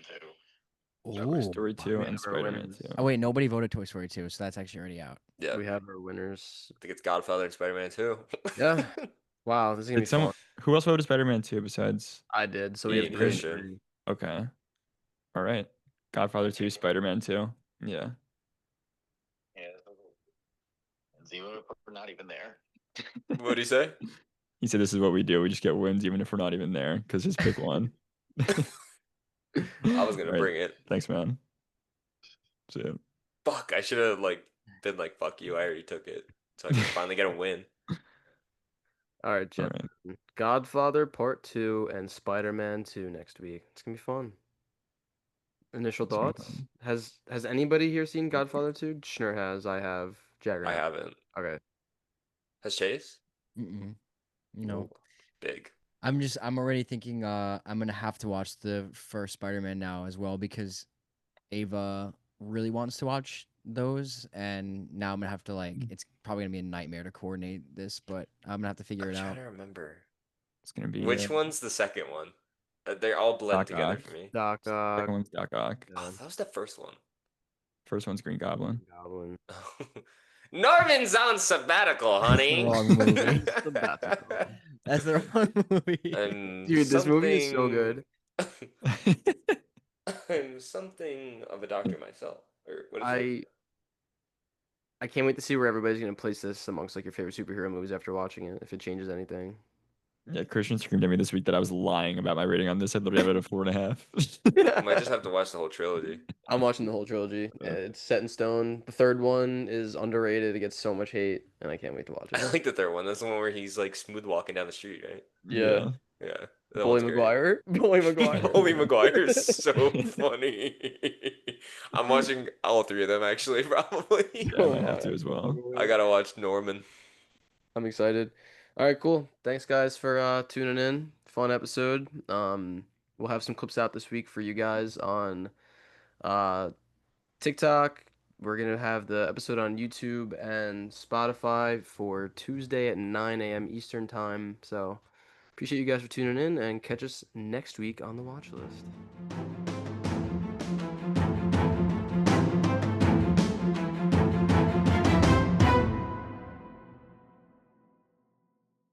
2.
Toy
Ooh.
Story 2
we
and
have our
Spider-Man
winners.
2.
Oh wait, nobody voted Toy Story 2, so that's actually already out.
Yeah.
We have our winners.
I think it's Godfather and Spider-Man 2.
Yeah. Wow, this is gonna be
Did someone,
fun.
who else voted Spider-Man 2 besides?
I did. So we
Me
have
and
three and
Christian.
three.
Okay. All right. Godfather 2, Spider-Man 2. Yeah.
Yeah. Even if we're not even there.
What do you say?
He said this is what we do. We just get wins even if we're not even there because his pick won.
I was gonna
Right.
bring it.
Thanks, man. See ya.
Fuck, I should have been like, fuck you. I already took it, so I can finally get a win.
All right,
All
Jeff.
right.
Godfather Part 2 and Spider-Man 2 next week. It's gonna be fun. Initial
It's gonna be
thoughts?
fun.
Has anybody here seen Godfather 2? Schnur has. I have. Jagger
I
has.
haven't.
Okay.
Has Chase?
Mm-mm. No.
Big.
I'm already thinking I'm gonna have to watch the first Spider-Man now as well because Ava really wants to watch those and now I'm gonna have to it's probably gonna be a nightmare to coordinate this, but I'm gonna have to figure
I'm
it
trying
out.
to remember.
It's gonna be
Which one's the second one? They all blend
Doc
together
Ock.
for me.
Doc Ock.
Second one's Doc Ock.
Yeah.
Oh, that was the first one.
First one's Green Goblin.
Goblin.
Norman's on sabbatical, honey.
Wrong movie.
Sabbatical.
That's the wrong movie.
And
Dude, this movie is so good.
I'm something of a doctor myself. Or what is it?
I I can't wait to see where everybody's gonna place this amongst like your favorite superhero movies after watching it, if it changes anything.
Yeah, Christian screamed at me this week that I was lying about my rating on this. I literally have it at 4.5.
I might just have to watch the whole trilogy.
I'm watching the whole trilogy.
Yeah.
It's set in stone. The third one is underrated. It gets so much hate, and I can't wait to watch
I
it.
like the third one. That's the one where he's like smooth walking down the street, right?
Yeah.
Yeah.
Yeah, that
Bully
one's great.
Maguire. Bully Maguire.
Bully Maguire is so funny. I'm watching all three of them actually, probably.
Yeah, I might have to as well.
I gotta watch Norman.
I'm excited. All right, cool. Thanks guys for tuning in. Fun episode. We'll have some clips out this week for you guys on uh TikTok. We're gonna have the episode on YouTube and Spotify for Tuesday at 9 a.m. Eastern time. So appreciate you guys for tuning in and catch us next week on the watch list.